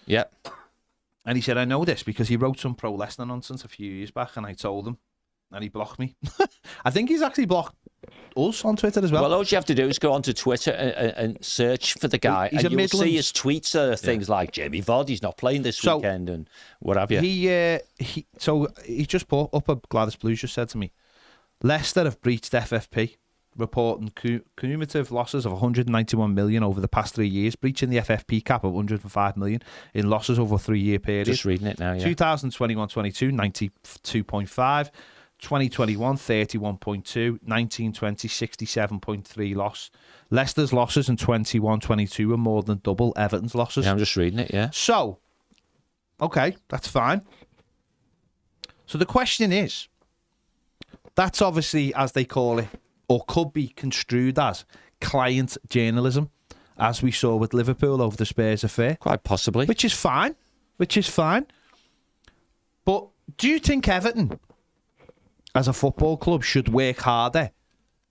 Yeah. And he said, I know this because he wrote some pro Leicester nonsense a few years back and I told him and he blocked me. I think he's actually blocked us on Twitter as well. Well, all you have to do is go onto Twitter and search for the guy, and you'll see his tweets are things like Jamie Vardy's not playing this weekend and what have you. He just put Upper Gladys Blues just said to me, Leicester have breached FFP, reporting cumulative losses of 191 million over the past 3 years, breaching the FFP cap of 105 million in losses over a 3-year period. Just reading it now, yeah. 2021-22, 92.5. 2021, 31.2. 19-20, 67.3 loss. Leicester's losses in 21-22 are more than double Everton's losses. Yeah, I'm just reading it, yeah. So, okay, that's fine. So the question is, that's obviously, as they call it, or could be construed as client journalism, as we saw with Liverpool over the Spurs affair. Quite possibly. Which is fine. But do you think Everton, as a football club, should work harder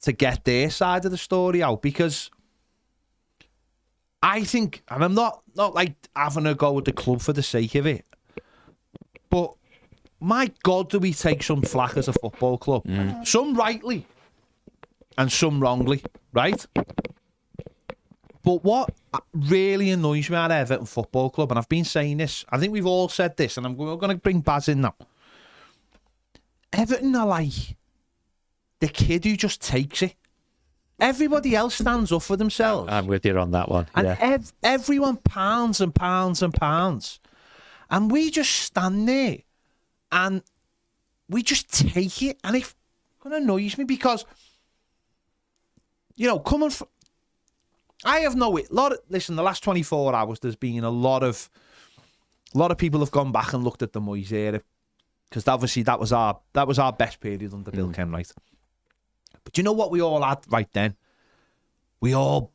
to get their side of the story out? Because I think, and I'm not like having a go at the club for the sake of it, but my God, do we take some flack as a football club? Some rightly and some wrongly, right? But what really annoys me at Everton Football Club, and I've been saying this, I think we've all said this, and we're going to bring Baz in now. Everton are like the kid who just takes it. Everybody else stands up for themselves. I'm with you on that one. And everyone pounds and pounds and pounds. And we just stand there and we just take it. And if It annoys me because, you know, coming from... I have no... Listen, the last 24 hours, there's been a lot of people have gone back and looked at the Moyes era, because obviously that was our best period under Bill Kenwright. But you know what we all had right then? We all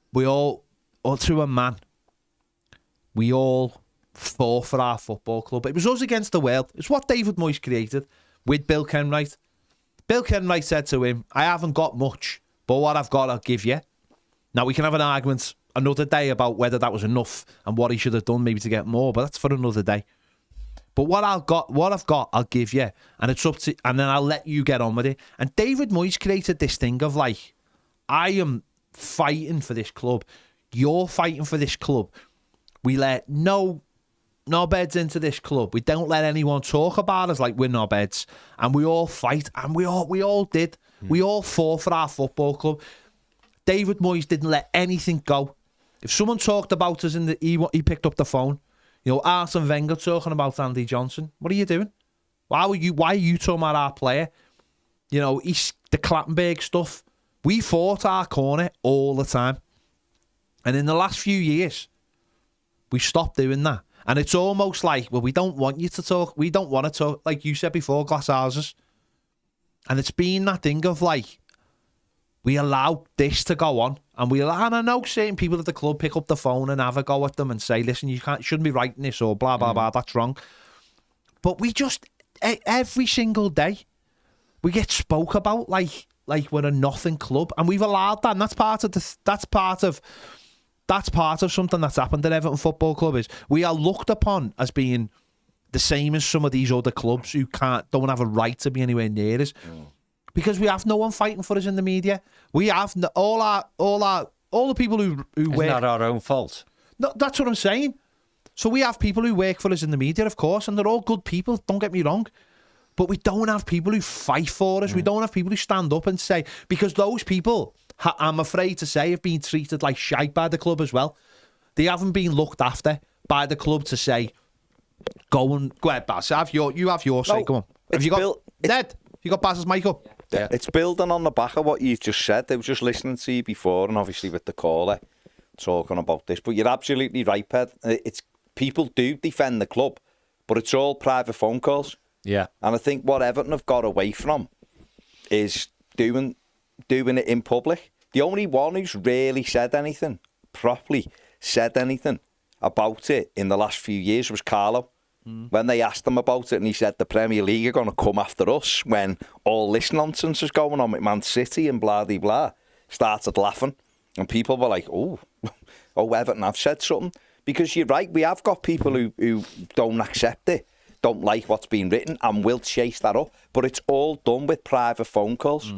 through a man, we all fought for our football club. It was us against the world. It's what David Moyes created with Bill Kenwright. Bill Kenwright said to him, I haven't got much, but what I've got, I'll give you. Now, we can have an argument another day about whether that was enough and what he should have done maybe to get more, but that's for another day. But what I've got, I'll give you. And it's up to, and then I'll let you get on with it. And David Moyes created this thing of like, I am fighting for this club. You're fighting for this club. We let no beds into this club. We don't let anyone talk about us like we're knobheads. And we all fight. And we all did. We all fought for our football club. David Moyes didn't let anything go. If someone talked about us he picked up the phone. You know, Arsene Wenger talking about Andy Johnson. What are you doing? Why are you talking about our player? You know, the Clattenburg stuff. We fought our corner all the time. And in the last few years, we stopped doing that. And it's almost like, well, we don't want you to talk. We don't want to talk, like you said before, glass houses. And it's been that thing of like, we allow this to go on. And I know certain people at the club pick up the phone and have a go at them and say, listen, shouldn't be writing this or blah, blah, blah, that's wrong. But we just, every single day, we get spoke about like we're a nothing club. And we've allowed that. And that's part of something that's happened at Everton Football Club is we are looked upon as being the same as some of these other clubs who don't have a right to be anywhere near us. Because we have no one fighting for us in the media. We have all the people who work. Isn't that our own fault? No, that's what I'm saying. So we have people who work for us in the media, of course, and they're all good people. Don't get me wrong, but we don't have people who fight for us. We don't have people who stand up and say, because those people, I'm afraid to say, have been treated like shite by the club as well. They haven't been looked after by the club to say, go ahead, Baz. You have your say. Come on. Have you got Ned? You got Baz's mic up? Yeah. It's building on the back of what you've just said. I was just listening to you before, and obviously with the caller talking about this. But you're absolutely right, Ped. It's people do defend the club, but it's all private phone calls. Yeah. And I think what Everton have got away from is doing it in public. The only one who's really properly said anything about it in the last few years was Carlo. When they asked him about it and he said the Premier League are going to come after us when all this nonsense is going on with Man City and blah, blah, blah, started laughing. And people were like, oh, Everton have said something. Because you're right, we have got people who don't accept it, don't like what's been written and will chase that up. But it's all done with private phone calls.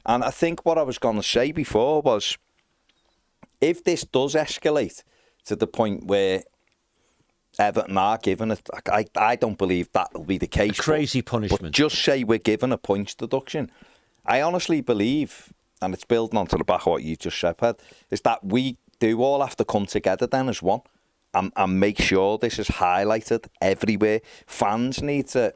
And I think what I was going to say before was, if this does escalate to the point where Everton are given it, I don't believe that will be the case. A crazy punishment. But just say we're given a points deduction. I honestly believe, and it's building onto the back of what you just said, Ped, is that we do all have to come together then as one and make sure this is highlighted everywhere. Fans need to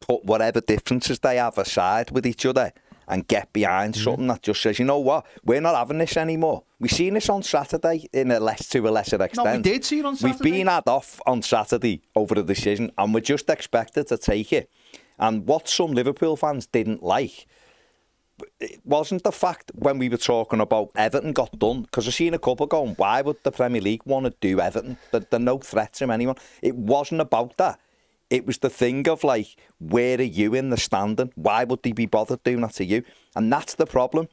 put whatever differences they have aside with each other and get behind something that just says, you know what, we're not having this anymore. We've seen this on Saturday to a lesser extent. No, we did see it on Saturday. We've been had off on Saturday over the decision and we're just expected to take it. And what some Liverpool fans didn't like, it wasn't the fact when we were talking about Everton got done, because I've seen a couple going, why would the Premier League want to do Everton? They're no threat to anyone. It wasn't about that. It was the thing of like, where are you in the standing? Why would they be bothered doing that to you? And that's the problem.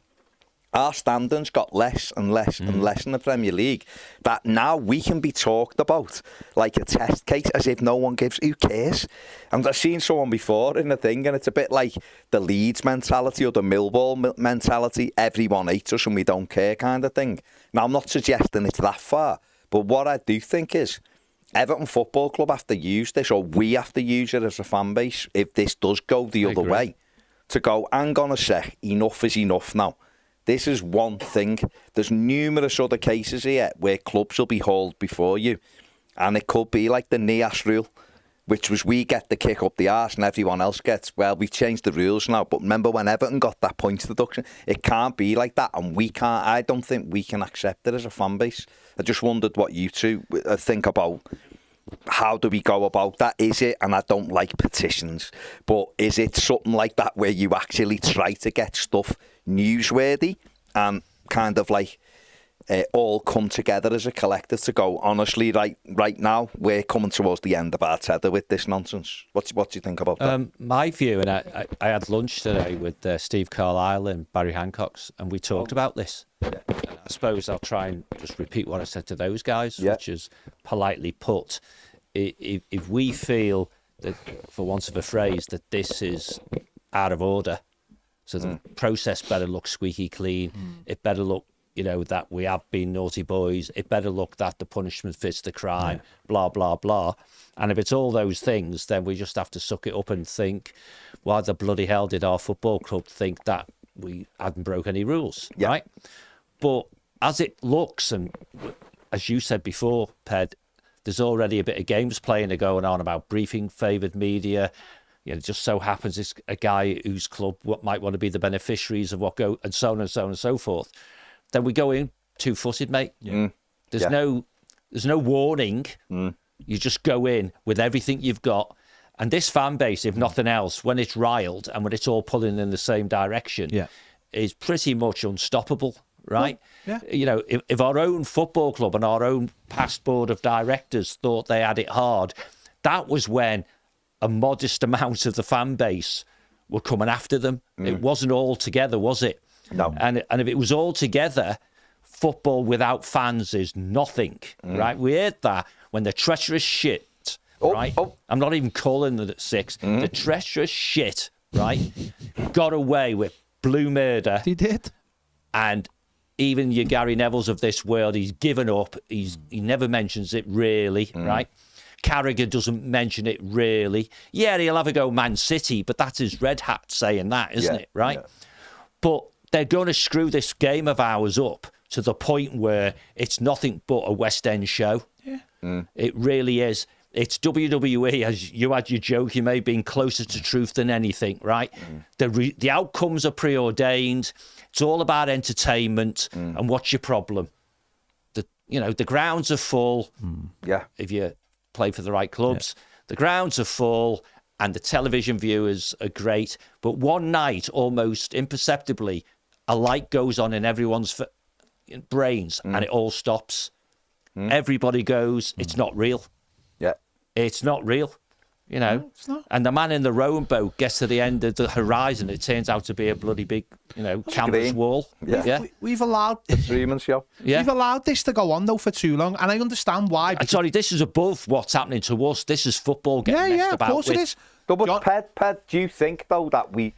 Our standings got less and less and less in the Premier League. That now we can be talked about like a test case as if no one who cares? And I've seen someone before in the thing, and it's a bit like the Leeds mentality or the Millwall mentality. Everyone hates us and we don't care kind of thing. Now, I'm not suggesting it's that far, but what I do think is, Everton Football Club have to use this, or we have to use it as a fan base, if this does go the other way, to go, hang on a sec, enough is enough now. This is one thing. There's numerous other cases here where clubs will be hauled before you. And it could be like the NIAS rule. which was we get the kick up the arse and everyone else gets, well, we've changed the rules now. But remember when Everton got that points deduction? It can't be like that, and I don't think we can accept it as a fan base. I just wondered what you two think about. How do we go about that? Is it, and I don't like petitions, but is it something like that where you actually try to get stuff newsworthy and kind of like all come together as a collective to go, honestly, right now, we're coming towards the end of our tether with this nonsense? What do you think about that? My view, and I had lunch today with Steve Carlisle and Barry Hancock's, and we talked about this. And I suppose I'll try and just repeat what I said to those guys, which is politely put, if we feel that, for want of a phrase, that this is out of order, so the process better look squeaky clean, it better look, that we have been naughty boys, it better look that the punishment fits the crime, blah, blah, blah. And if it's all those things, then we just have to suck it up and think, why the bloody hell did our football club think that we hadn't broke any rules, right? But as it looks, and as you said before, Ped, there's already a bit of games playing going on about briefing favoured media. It just so happens it's a guy whose club might want to be the beneficiaries of what go, and so on and so on and so forth. Then we go in two-footed, mate. There's no warning. You just go in with everything you've got. And this fan base, if nothing else, when it's riled and when it's all pulling in the same direction, is pretty much unstoppable, right? If our own football club and our own past board of directors thought they had it hard, that was when a modest amount of the fan base were coming after them. It wasn't all together, was it? No. And if it was all together, football without fans is nothing, right? We heard that when the treacherous shit, right? I'm not even calling it at 6. The treacherous shit, right, got away with blue murder. He did. And even your Gary Nevilles of this world, he's given up. He never mentions it really, right? Carragher doesn't mention it really. Yeah, he'll have a go Man City, but that's his red hat saying that, isn't it, right? But they're going to screw this game of ours up to the point where it's nothing but a West End show. It really is. It's WWE, as you had your joke, you may have been closer to truth than anything, right? The outcomes are preordained. It's all about entertainment. And what's your problem? The grounds are full. If you play for the right clubs. The grounds are full and the television viewers are great. But one night, almost imperceptibly, a light goes on in everyone's brains and it all stops. Everybody goes, it's not real. It's not real, No, it's not. And the man in the rowing boat gets to the end of the horizon. It turns out to be a bloody big, canvas wall. We've allowed We've allowed this to go on though for too long, and I understand why. And sorry, this is above what's happening to us. This is football getting messed about with. Of course it is. But Ped, do you think though that we,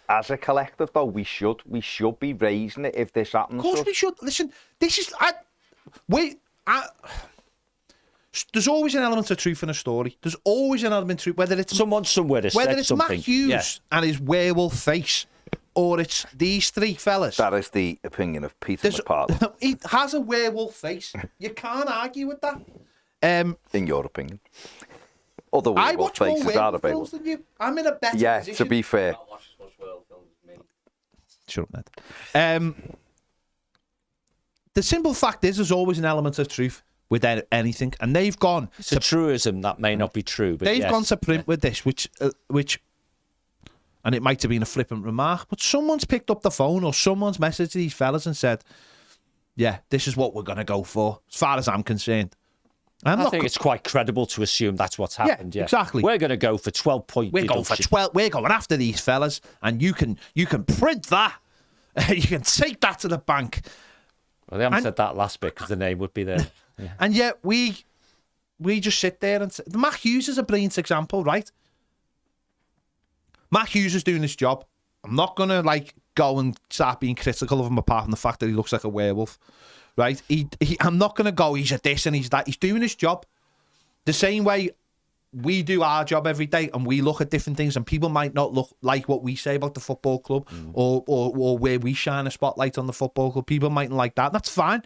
as a collective though, we should be raising it if this happens? Of course we should. Listen, this is there's always an element of truth in a story. There's always an element of truth, whether it's someone somewhere has whether said it's something. Matthews and his werewolf face, or it's these three fellas. That is the opinion of Peter McPartland. He has a werewolf face. You can't argue with that. In your opinion, other I werewolf watch more faces are werewolf films available. than you. I'm in a better position. To be fair. Shut up, Ned. The simple fact is, there's always an element of truth with anything, and they've gone. It's a truism that may not be true, but they've gone to print with this, which, and it might have been a flippant remark, but someone's picked up the phone or someone's messaged these fellas and said, "Yeah, this is what we're going to go for." As far as I'm concerned, I think it's quite credible to assume that's what's happened. Yeah, exactly. We're going to go for 12-point. We're going for 12. We're going after these fellas, and you can print that. You can take that to the bank. Well, they haven't said that last bit because the name would be there. Yeah. And yet we just sit there and say, Matt Hughes is a brilliant example, right? Matt Hughes is doing this job. I'm not going to go and start being critical of him apart from the fact that he looks like a werewolf, right? I'm not going to go, he's a this and he's that. He's doing his job the same way we do our job every day, and we look at different things, and people might not look like what we say about the football club or where we shine a spotlight on the football club. People mightn't like that. That's fine.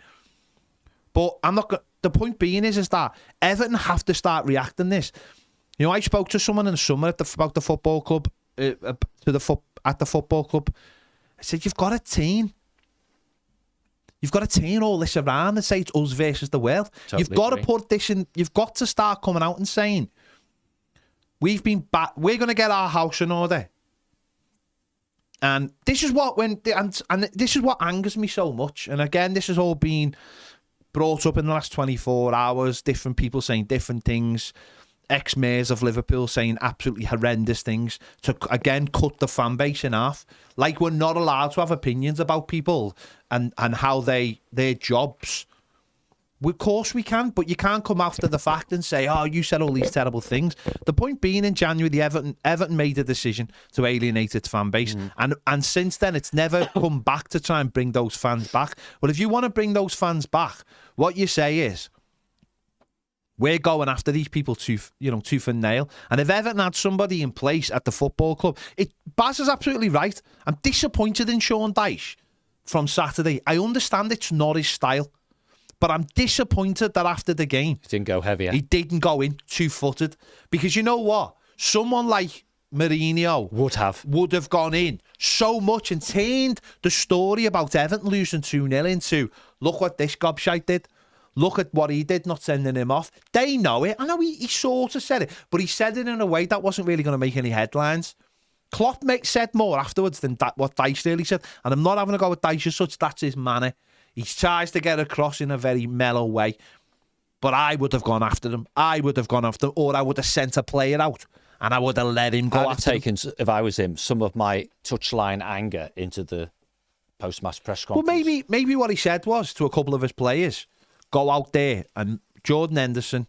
But I'm not. The point being is that Everton have to start reacting this. You know, I spoke to someone in the summer about the football club, at the football club. I said, you've got to turn all this around and say it's us versus the world. Totally You've got agree. to put this in. You've got to start coming out and saying, we're going to get our house in order. And this is what this is what angers me so much. And again, this has all been brought up in the last 24 hours. Different people saying different things. Ex-mayors of Liverpool saying absolutely horrendous things to, again, cut the fan base in half. Like we're not allowed to have opinions about people and how their jobs. Of course we can, but you can't come after the fact and say, oh, you said all these terrible things. The point being, in January, Everton made a decision to alienate its fan base. And since then, it's never come back to try and bring those fans back. Well, if you want to bring those fans back, what you say is, we're going after these people tooth and nail. And if Everton had somebody in place at the football club, Baz is absolutely right. I'm disappointed in Sean Dyche from Saturday. I understand it's not his style, but I'm disappointed that after the game, He didn't go heavier. he didn't go in two-footed. Because you know what? Someone like Mourinho would have gone in so much and turned the story about Everton losing 2-0 into, look what this gobshite did. Look at what he did, not sending him off. They know it. I know he sort of said it, but he said it in a way that wasn't really going to make any headlines. Klopp said more afterwards than what Dyche really said. And I'm not having a go with Dyche as such. That's his manner. He tries to get across in a very mellow way. But I would have gone after them. Or I would have sent a player out and I would have let him go I'd have after taken, if I was him, some of my touchline anger into the post-match press conference. Well, maybe what he said was to a couple of his players, go out there and Jordan Henderson,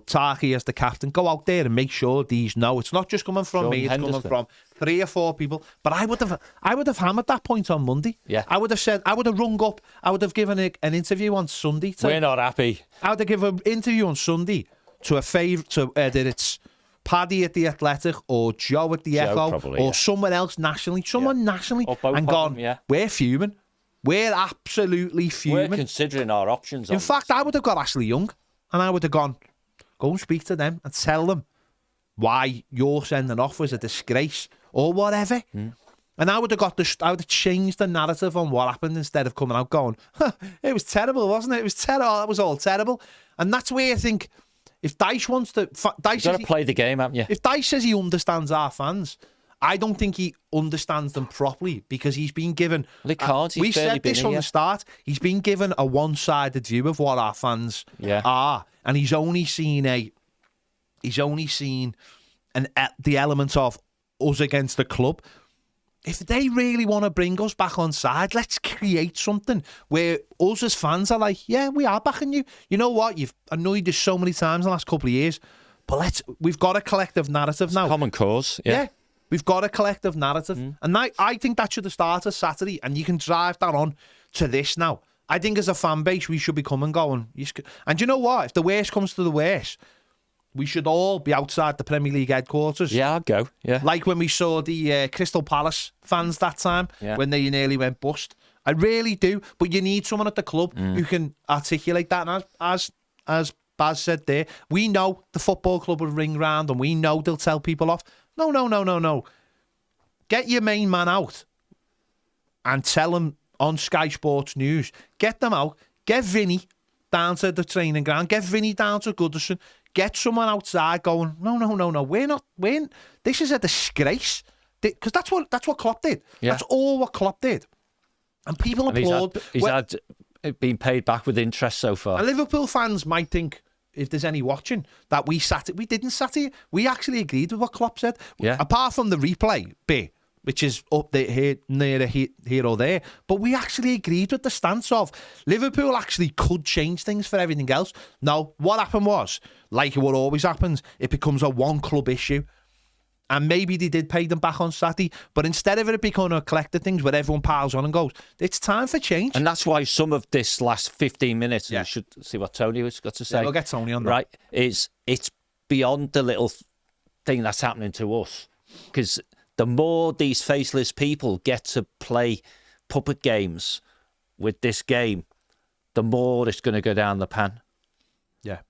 Taki as the captain, go out there and make sure these know it's not just coming from me, it's coming from 3 or 4 people. But I would have hammered that point on Monday. Yeah. I would have rung up, I would have given an interview on Sunday. We're not happy. I would have given an interview on Sunday to whether it's Paddy at the Athletic or Joe at the Echo probably, or someone else nationally, nationally, Or both and of gone, them, yeah. we're fuming. We're absolutely fuming. We're considering our options. In fact, I would have got Ashley Young and I would have gone, go and speak to them and tell them why you're sending off was a disgrace or whatever. And I would have changed the narrative on what happened instead of coming out going, it was terrible, wasn't it? It was terrible. That was all terrible. And that's where I think if Dyche wants to... You've got to play the game, haven't you? If Dyche says he understands our fans, I don't think he understands them properly because he's been given... Well, he can't. He's we barely said this been from here. the start. He's been given a one-sided view of what our fans are, and he's only seen the element of us against the club. If they really want to bring us back on side, let's create something where us as fans are like, yeah, we are backing you. You know what? You've annoyed us so many times in the last couple of years, but we've got a collective narrative now. Common cause. Yeah. We've got a collective narrative. And I think that should have started Saturday, and you can drive that on to this now. I think as a fan base, we should be coming going. And you know what? If the worst comes to the worst, we should all be outside the Premier League headquarters. Yeah, I'll go. Yeah. Like when we saw the Crystal Palace fans that time, when they nearly went bust. I really do. But you need someone at the club who can articulate that. And as Baz said there, we know the football club will ring round and we know they'll tell people off. No. Get your main man out and tell him on Sky Sports News. Get them out. Get Vinny down to the training ground. Get Vinny down to Goodison. Get someone outside going, no. We're not. This is a disgrace. Because that's what Klopp did. Yeah. That's all what Klopp did. And people applaud. He's had been paid back with interest so far. And Liverpool fans might think, if there's any watching, that we didn't sat here. We actually agreed with what Klopp said. Yeah. Apart from the replay bit, which is up there, here or there. But we actually agreed with the stance of Liverpool actually could change things for everything else. Now, what happened was, like what always happens, it becomes a one-club issue. And maybe they did pay them back on Saturday, but instead of it becoming a collective things where everyone piles on and goes, it's time for change. And that's why some of this last 15 minutes, and you should see what Tony has got to say. Yeah, we'll get Tony on that. Right, it's beyond the little thing that's happening to us. Because the more these faceless people get to play puppet games with this game, the more it's going to go down the pan. Yeah.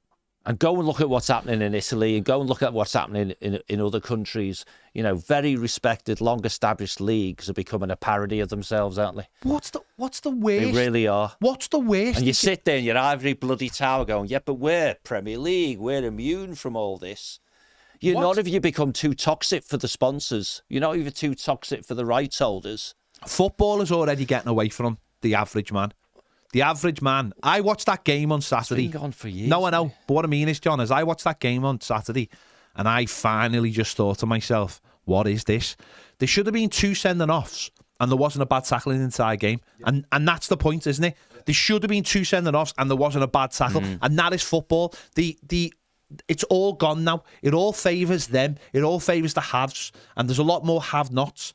And go and look at what's happening in Italy, and go and look at what's happening in other countries. You know, very respected, long-established leagues are becoming a parody of themselves, aren't they? What's the worst? They really are. What's the worst? And you sit there in your ivory bloody tower going, yeah, but we're Premier League. We're immune from all this. You're not if you become too toxic for the sponsors. You're not even too toxic for the rights holders. Football is already getting away from the average man. The average man. I watched that game on Saturday. It's been gone for years. No, I know. But what I mean is, John, is I watched that game on Saturday and I finally just thought to myself, what is this? There should have been 2 sending-offs and there wasn't a bad tackle in the entire game. Yeah. And that's the point, isn't it? There should have been 2 sending-offs and there wasn't a bad tackle. And that is football. It's all gone now. It all favours them. It all favours the haves. And there's a lot more have-nots.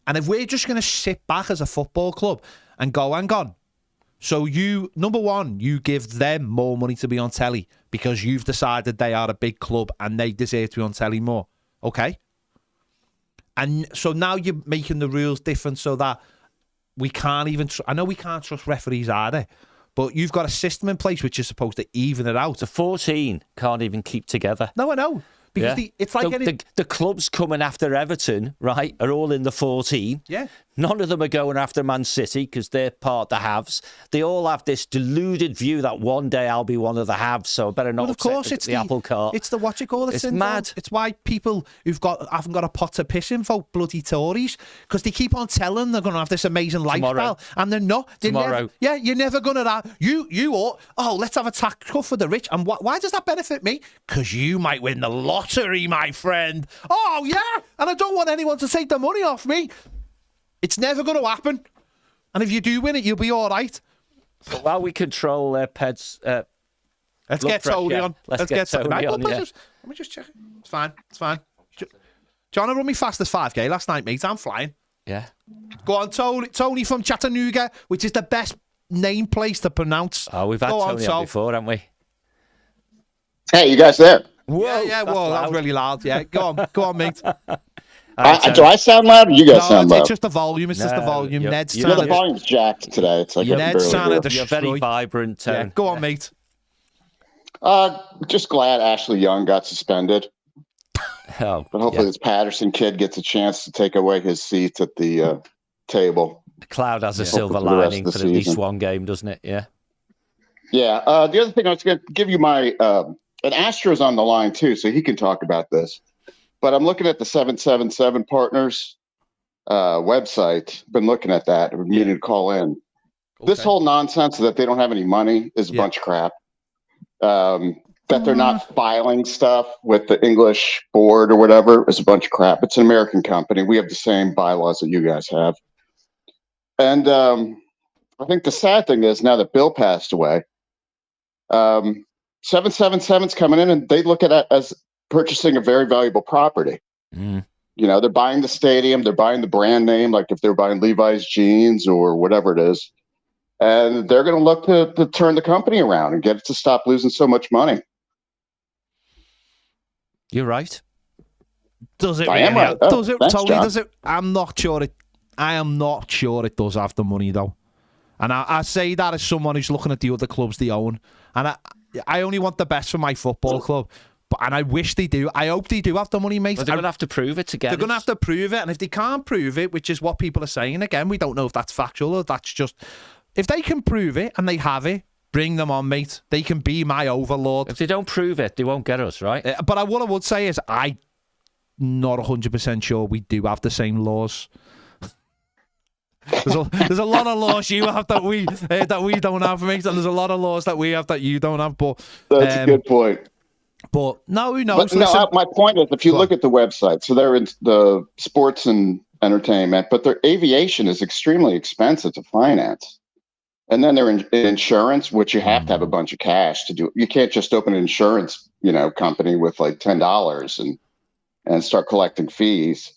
And if we're just going to sit back as a football club and go, hang on. So you, number one, you give them more money to be on telly because you've decided they are a big club and they deserve to be on telly more. Okay? And so now you're making the rules different so that we can't even... I know we can't trust referees either, but you've got a system in place which is supposed to even it out. The 14 can't even keep together. No, I know. Because it's like the clubs coming after Everton, right, are all in the 14. Yeah. None of them are going after Man City because they're part of the haves. They all have this deluded view that one day I'll be one of the haves, so I better not accept the apple cart. It's the what you call it. It's mad. It's why people haven't got a pot to piss in vote bloody Tories because they keep on telling they're going to have this amazing lifestyle and they're not. Tomorrow. You're never going to that. You ought, let's have a tax cut for the rich. And why does that benefit me? Because you might win the lottery, my friend. Oh, yeah. And I don't want anyone to take the money off me. It's never going to happen. And if you do win it, you'll be all right. So while we control Ped's let's get Tony on. Let's get Tony on, yeah. Let me just check it. It's fine. John, I run me fastest 5K last night, mate. I'm flying. Yeah. Go on, Tony from Chattanooga, which is the best name place to pronounce. Oh, we've had Tony on before, haven't we? Hey, you guys there? Whoa, yeah, that was really loud. Yeah, go on, mate. Do I sound loud or you guys sound loud? It's just the volume. It's just the volume. Ned's the volume's jacked today. It's like you're very vibrant, Tony. Yeah, go on, mate. Just glad Ashley Young got suspended. But hopefully this Patterson kid gets a chance to take away his seat at the table. The cloud has a silver lining for at least one game, doesn't it? Yeah. Yeah. The other thing I was going to give you my and Astro's on the line too, so he can talk about this. But I'm looking at the 777 Partners website. Been looking at that. We're needing to call in. Okay. This whole nonsense that they don't have any money is a bunch of crap. That they're not filing stuff with the English board or whatever is a bunch of crap. It's an American company. We have the same bylaws that you guys have. And I think the sad thing is now that Bill passed away, 777's coming in and they look at it as purchasing a very valuable property. You know, they're buying the stadium, they're buying the brand name, like if they're buying Levi's jeans or whatever it is. And they're going to look to turn the company around and get it to stop losing so much money. You're right. Does it? I am right. Does it, thanks, Tony? John. Does it? I'm not sure. I am not sure it does have the money though. And I say that as someone who's looking at the other clubs they own. And I only want the best for my football club. And I wish they do. I hope they do have the money, mate. But they're going to have to prove it to get it. They're going to have to prove it. And if they can't prove it, which is what people are saying, again, we don't know if that's factual or that's just... If they can prove it and they have it, bring them on, mate. They can be my overlord. If they don't prove it, they won't get us, right? But what I would say is I'm not 100% sure we do have the same laws. There's a lot of laws you have that we don't have, mate, and there's a lot of laws that we have that you don't have. But that's a good point. But no, who knows? My point is, if you look at the website, so they're in the sports and entertainment, but their aviation is extremely expensive to finance. And then they're in insurance, which you have to have a bunch of cash to do. You can't just open an insurance, company with like $10 and start collecting fees.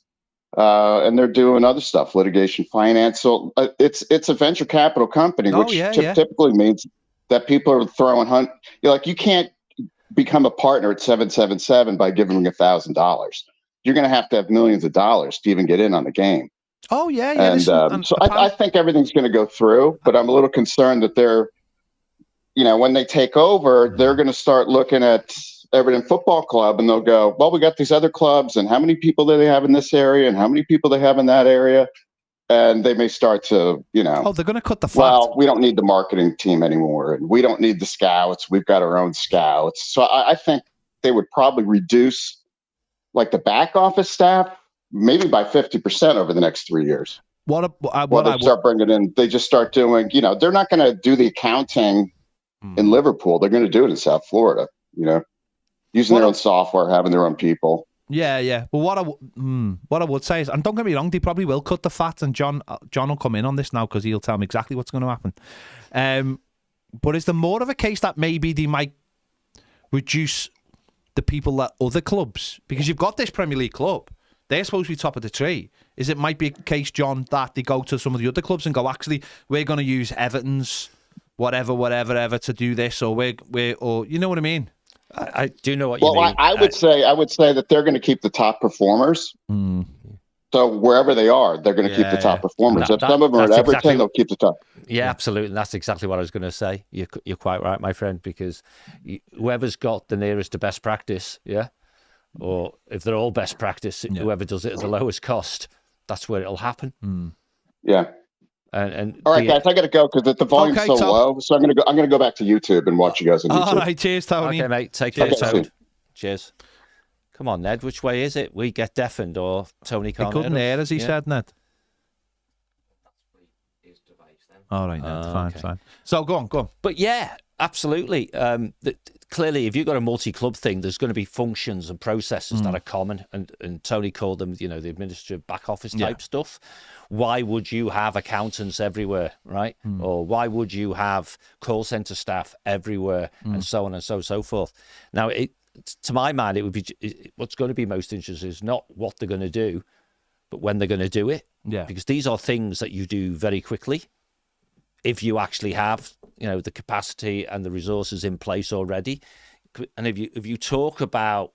And they're doing other stuff, litigation finance. So it's a venture capital company, which typically means that people are throwing you can't become a partner at 777 by giving them $1,000. You're going to have millions of dollars to even get in on the game. Oh, yeah. And so I think everything's going to go through, but I'm a little concerned that they're when they take over, they're going to start looking at Everton Football Club, and they'll go, well, we got these other clubs, and how many people do they have in this area, and how many people they have in that area, and they may start to, oh, they're going to cut the fat. Well, we don't need the marketing team anymore, and we don't need the scouts. We've got our own scouts. So I think they would probably reduce like the back office staff maybe by 50% over the next 3 years. Start bringing in, they just start doing, they're not going to do the accounting in Liverpool. They're going to do it in South Florida, using their own software, having their own people. Yeah. Well, what I would say is, and don't get me wrong, they probably will cut the fat, and John will come in on this now because he'll tell me exactly what's going to happen. But is there more of a case that maybe they might reduce the people at other clubs? Because you've got this Premier League club. They're supposed to be top of the tree. Is it might be a case, John, that they go to some of the other clubs and go, actually, we're going to use Everton's whatever to do this, or or you know what I mean? I do know what you mean. Well, I would say that they're going to keep the top performers. So wherever they are, they're going to keep the top performers. If some of them are at Everton, they'll keep the top. Yeah, absolutely. And that's exactly what I was going to say. You're quite right, my friend, because whoever's got the nearest to best practice, or if they're all best practice, whoever does it at the lowest cost, that's where it'll happen. Yeah. And all right, guys, I got to go because the volume's so low. So I'm gonna go back to YouTube and watch you guys on YouTube. All right, cheers, Tony. Okay, mate, take care, Toad. Cheers. Come on, Ned. Which way is it? We get deafened, or Tony can't hear us? He couldn't hear us, he said, Ned. All right, Ned. Fine. So go on. But yeah, absolutely. Clearly, if you've got a multi-club thing, there's going to be functions and processes that are common, and Tony called them, the administrative back office type stuff. Why would you have accountants everywhere, right? Or why would you have call center staff everywhere, and so on and so forth? Now, to my mind, it would be what's going to be most interesting is not what they're going to do, but when they're going to do it. Yeah. Because these are things that you do very quickly if you actually have the capacity and the resources in place already. And if you talk about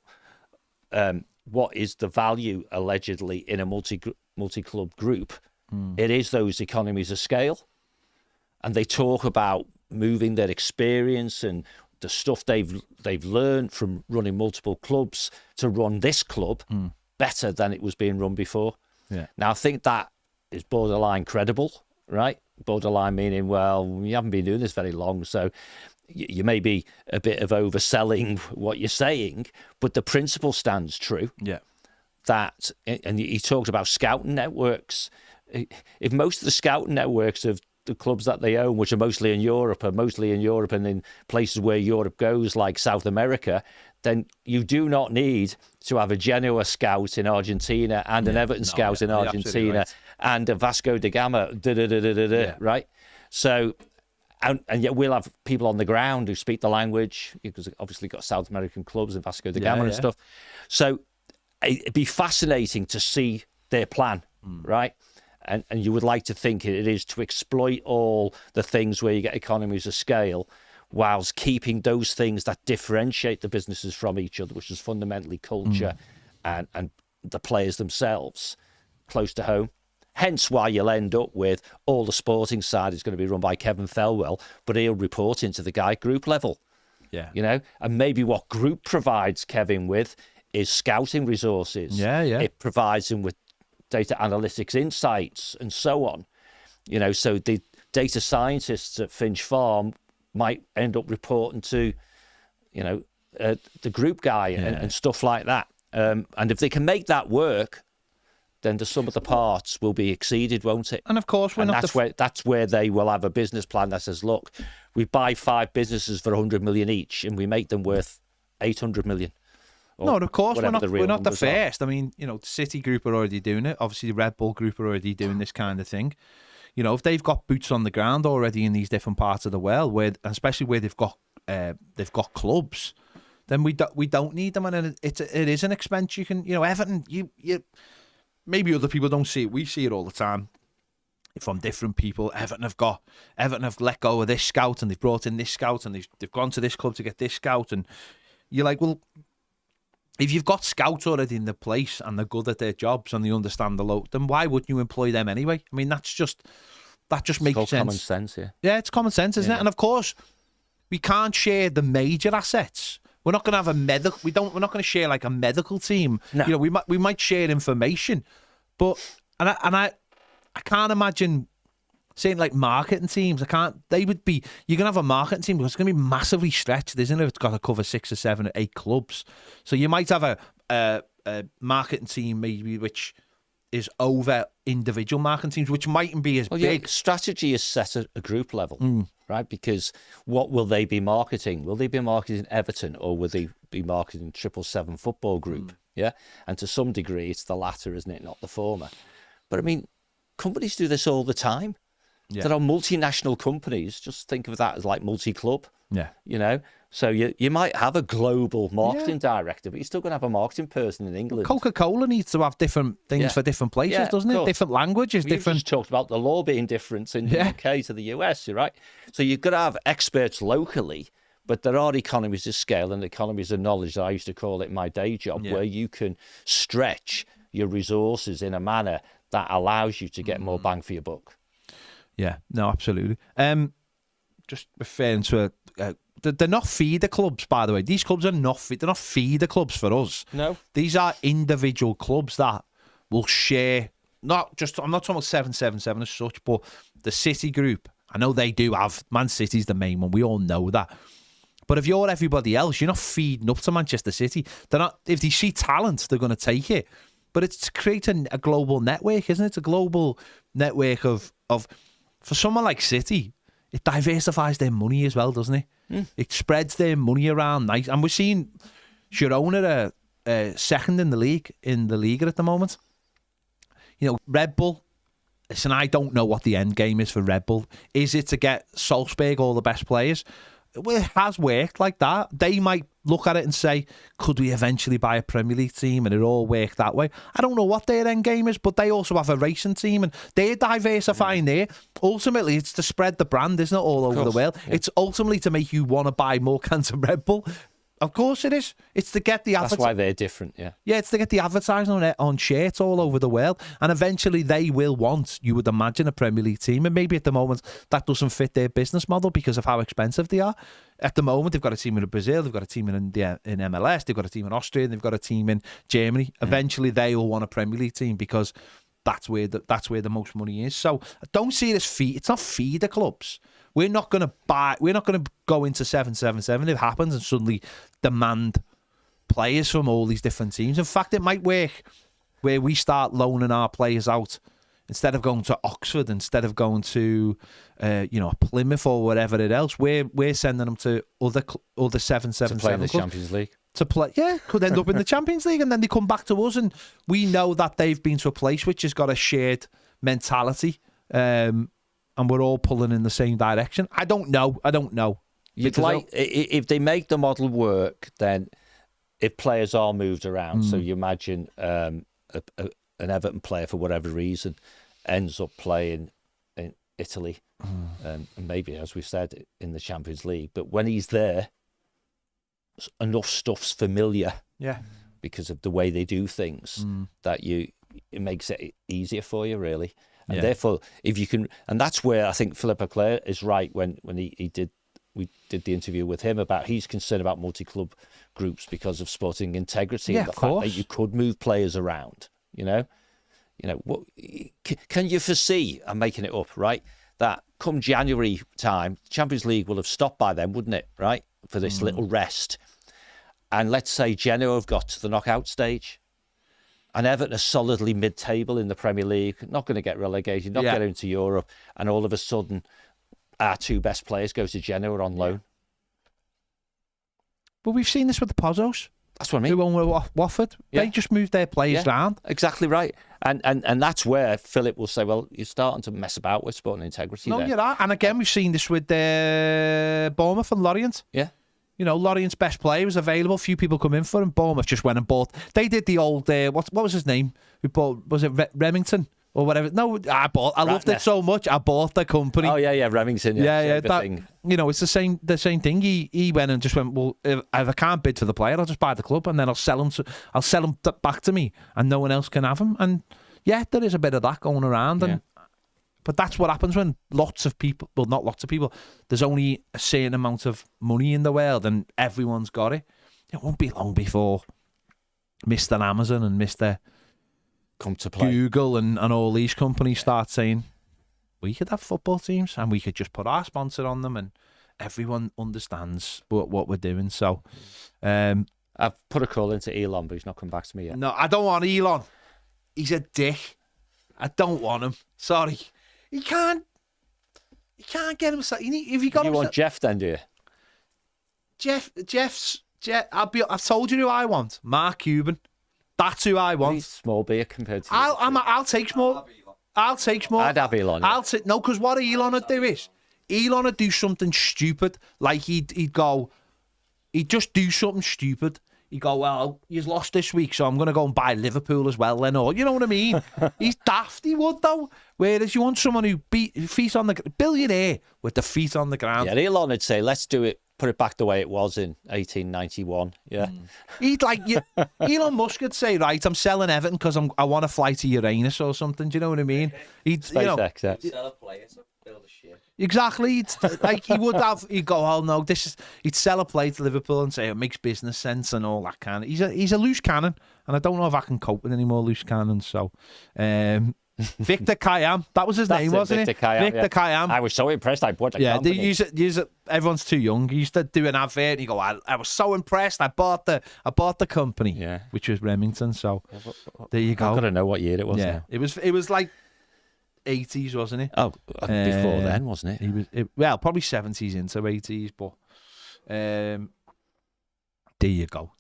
what is the value allegedly in a multi-club group, it is those economies of scale. And they talk about moving their experience and the stuff they've learned from running multiple clubs to run this club better than it was being run before. Yeah. Now, I think that is borderline credible, right? Borderline meaning, well, you haven't been doing this very long, so you may be a bit of overselling what you're saying, but the principle stands true. Yeah. That, and he talked about scouting networks. If most of the scouting networks of the clubs that they own, which are mostly in Europe and in places where Europe goes, like South America, then you do not need to have a Genoa scout in Argentina and an Everton scout in Argentina and a Vasco da Gama, right? So, and yet we'll have people on the ground who speak the language, because obviously got South American clubs and Vasco da Gama and stuff. So it'd be fascinating to see their plan, right? And you would like to think it is to exploit all the things where you get economies of scale, whilst keeping those things that differentiate the businesses from each other, which is fundamentally culture and the players themselves, close to home. Hence why you'll end up with all the sporting side is going to be run by Kevin Thelwell, but he'll report into the guy group level. Yeah. And maybe what group provides Kevin with is scouting resources. Yeah. It provides him with data analytics insights and so on. So the data scientists at Finch Farm might end up reporting to, the group guy and stuff like that. And if they can make that work, then the sum of the parts will be exceeded, won't it? And of course, that's where they will have a business plan that says, look, we buy 5 businesses for 100 million each, and we make them worth 800 million. No, of course, we're not the first. I mean, City Group are already doing it. Obviously, the Red Bull Group are already doing this kind of thing. If they've got boots on the ground already in these different parts of the world, especially where they've got clubs, then we don't need them, and it is an expense. You can, Everton, you maybe other people don't see it. We see it all the time from different people. Everton have let go of this scout, and they've brought in this scout, and they've gone to this club to get this scout, and you're like, well, if you've got scouts already in the place and they're good at their jobs and they understand the load, then why wouldn't you employ them anyway? I mean, that just makes sense. Common sense, yeah. Yeah, it's common sense, isn't it? And of course, we can't share the major assets. We're not going to have a medical. We're not going to share like a medical team. No. You know, we might share information, but I can't imagine saying like marketing teams. They would be. You're going to have a marketing team because it's going to be massively stretched, isn't it? It's got to cover 6 or 7 or 8 clubs. So you might have a marketing team maybe which is over individual marketing teams, which mightn't be as big. Yeah, strategy is set at a group level, right? Because what will they be marketing? Will they be marketing Everton or will they be marketing 777 Football Group? Yeah, and to some degree, it's the latter, isn't it? Not the former. But I mean, companies do this all the time. Yeah. There are multinational companies. Just think of that as like multi-club. Yeah. You know, so you might have a global marketing director, but you're still going to have a marketing person in England. Coca-Cola needs to have different things for different places, doesn't it? Different languages, different. Just talked about the law being different in the UK to the US, right? So you've got to have experts locally, but there are economies of scale and economies of knowledge that I used to call it my day job, where you can stretch your resources in a manner that allows you to get more bang for your buck. Yeah, no, absolutely. Just referring to they're not feeder clubs, by the way. These clubs are not they're not feeder clubs for us. No, these are individual clubs that will share. Not just I'm not talking about 777 as such, but the City group. I know they do have Man City's the main one. We all know that. But if you're everybody else, you're not feeding up to Manchester City. They're not. If they see talent, they're going to take it. But it's creating a global network, isn't it? It's a global network of for someone like City. It diversifies their money as well, doesn't it? It spreads their money around nice. And we're seeing Girona second in the league, at the moment. You know, Red Bull. Listen, I don't know what the end game is for Red Bull. Is it to get Salzburg all the best players? Well, it has worked like that. They might look at it and say, could we eventually buy a Premier League team? And it all worked that way. I don't know what their end game is, but they also have a racing team and they're diversifying there. Ultimately, it's to spread the brand, isn't it, all over the world? Yeah. It's ultimately to make you want to buy more cans of Red Bull. Of course it is. It's to get the That's why they're different, yeah. Yeah, it's to get the advertising on shirts all over the world. And eventually they will want, you would imagine, a Premier League team. And maybe at the moment that doesn't fit their business model because of how expensive they are. At the moment, they've got a team in Brazil, they've got a team in India, in MLS, they've got a team in Austria, they've got a team in Germany. Eventually they will want a Premier League team because that's where the most money is. So I don't see it as it's not feeder clubs. We're not going to go into 777 if it happens and suddenly demand players from all these different teams. In fact, it might work where we start loaning our players out instead of going to Oxford, instead of going to Plymouth or whatever it else. We're sending them to other 777 to play in the clubs. Champions League. To play, could end up in the Champions League, and then they come back to us, and we know that they've been to a place which has got a shared mentality. And we're all pulling in the same direction. I don't know. You'd like if they make the model work, then if players are moved around, so you imagine an Everton player for whatever reason ends up playing in Italy, and maybe, as we said, in the Champions League. But when he's there, enough stuff's familiar, because of the way they do things, that it makes it easier for you, really. And therefore, if you can, and that's where I think Philippe Auclair is right when we did the interview with him about he's concerned about multi-club groups because of sporting integrity and the fact that you could move players around. You know, what can you foresee? I'm making it up, right? That come January time, Champions League will have stopped by then, wouldn't it? Right, for this little rest, and let's say Genoa have got to the knockout stage. And Everton are solidly mid-table in the Premier League, not going to get relegated, not get into Europe, and all of a sudden, our two best players go to Genoa on loan. But we've seen this with the Pozzos. That's what I mean. Who won with Watford. Yeah. They just moved their players around. Exactly right. And that's where Philip will say, well, you're starting to mess about with sporting integrity. No, you're right. And again, we've seen this with Bournemouth and Lorient. Yeah. You know, Lorient's best player was available. Few people come in for him. Bournemouth just went and bought. They did the old. What was his name? We bought. Was it Remington or whatever? No, I loved it so much. I bought the company. Oh yeah, Remington. Yeah. That, you know, it's the same thing. He went and just went. Well, if I can't bid for the player, I'll just buy the club and then I'll sell him back to me, and no one else can have him. And yeah, there is a bit of that going around. And But that's what happens when lots of people, well, not lots of people, there's only a certain amount of money in the world and everyone's got it. It won't be long before Mr. Amazon and Mr. Come to play. Google and all these companies start saying, we could have football teams and we could just put our sponsor on them and everyone understands what we're doing. So, I've put a call into Elon, but he's not come back to me yet. no, I don't want Elon. He's a dick. I don't want him. Sorry. He can't get himself. If you got You himself, want Jeff then, do you? Jeff. I've told you who I want. Mark Cuban. That's who I want. He's small beer compared to. I'll take small. I'll take small. I'd have Elon. Yeah. I'll take no, because what Elon would do is Elon would do something stupid. Like he'd just do something stupid. He'd go, well, he's lost this week, so I'm going to go and buy Liverpool as well then. Or, you know what I mean? He's daft, he would, though. Whereas you want someone who feet on the billionaire with the feet on the ground. Yeah, Elon would say, let's do it, put it back the way it was in 1891. Yeah. He'd Elon Musk would say, right, I'm selling Everton because I want to fly to Uranus or something. Do you know what I mean? SpaceX, yeah. Sell a player to build a ship. Exactly. He'd go, oh no, he'd sell a play to Liverpool and say it makes business sense and all that kind of. He's a loose cannon, and I don't know if I can cope with any more loose cannons. So, Victor Kayam, that was his name, wasn't Victor it? Kayam, Victor yeah. Kayam. I was so impressed. I bought a Yeah, they company. use it. Everyone's too young. He used to do an advert, and you go, I was so impressed. I bought the company, Yeah. which was Remington. So there you I've go. got to know what year it was. Yeah, Now. It was like 80s, wasn't it? Oh, before then, wasn't it? Well, probably 70s into 80s, but there you go.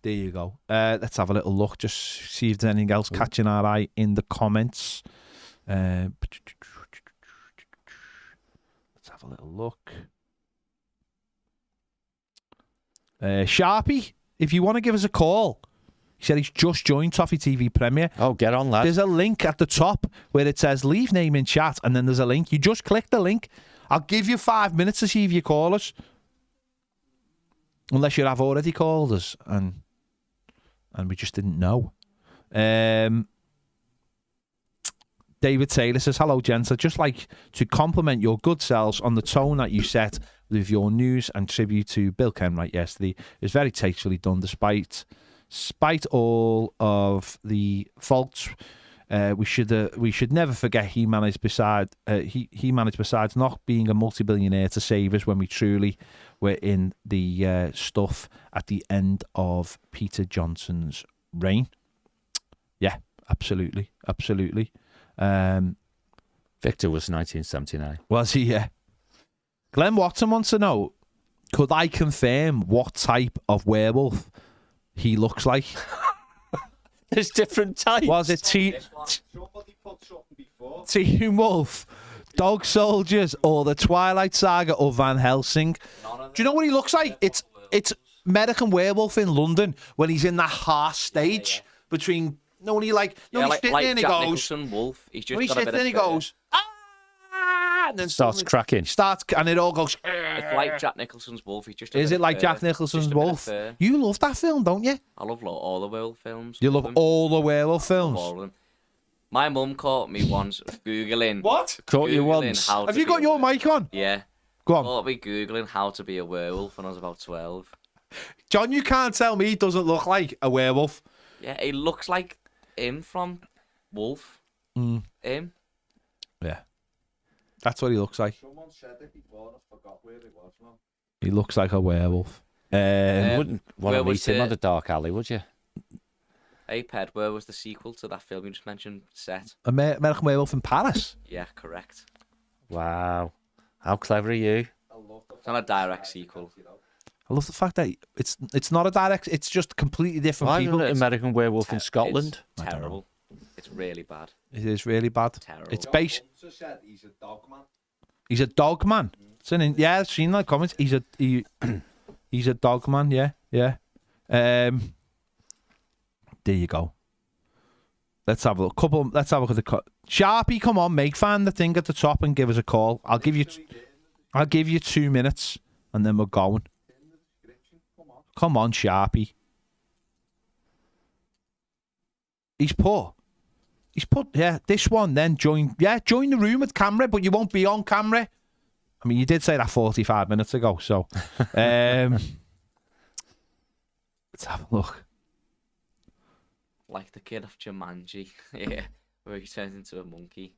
Let's have a little look, just see if there's anything else catching our eye in the comments. Let's have a little look. Sharpie, if you want to give us a call, he said he's just joined Toffee TV Premier. Oh, get on, lad. There's a link at the top where it says leave name in chat, and then there's a link. You just click the link. I'll give you 5 minutes to see if you call us. Unless you have already called us and we just didn't know. David Taylor says, hello, gents. I'd just like to compliment your good selves on the tone that you set with your news and tribute to Bill Kenwright yesterday. It was very tastefully done despite all of the faults. We should never forget he managed besides not being a multi-billionaire to save us when we truly were in the stuff at the end of Peter Johnson's reign. Yeah, absolutely. Victor was 1979. Was he? Yeah. Glenn Watson wants to know, could I confirm what type of werewolf he looks like? There's different types. Was it Teen Wolf, Dog Soldiers, or the Twilight Saga of Van Helsing? Do you know what he looks like? It's American Werewolf in London when he's in that harsh stage between. No, when he he's sitting there and he Jack goes. Nicholson, Wolf. He's just When he got a sits bit there of and he fur. goes. Ah! And then Starts cracking. And it all goes. It's like Jack Nicholson's Wolf. He's just. Is it like Jack Nicholson's Just a bit of Wolf? fur. You love that film, don't you? I love all the werewolf films. You love them. all the werewolf films. All of them. My mum caught me once googling. What? Caught you Googling once. how Have to you be got a your werewolf. mic on? Yeah. Go on. Caught me googling how to be a werewolf when I was about 12. John, you can't tell me he doesn't look like a werewolf. Yeah, he looks like him from Wolf. Mm. Him. Yeah. That's what he looks like. Someone said it before, I forgot where it was now. He looks like a werewolf. You wouldn't want where to meet was him the- on the dark alley, would you? Hey, Ped, where was the sequel to that film you just mentioned set? American Werewolf in Paris. Yeah, correct. Wow. How clever are you? It's not a direct sequel. I love the fact that it's not a direct. It's just completely different Why people. isn't it American Werewolf in Scotland? It's terrible. It's really bad. It is really bad. Terrible. It's based. Also said he's a dog man. He's a dog man. Yeah, I've seen that comments. He's a dog man. Yeah. There you go. Let's have a look. Let's have a look at the Sharpie. Come on, mate. Find the thing at the top and give us a call. I'll give you 2 minutes and then we're going. Come on, Sharpie. He's poor. He's put this one. Then join the room with camera, but you won't be on camera. I mean, you did say that 45 minutes ago. So let's have a look. Like the kid of Jumanji, yeah, where he turns into a monkey.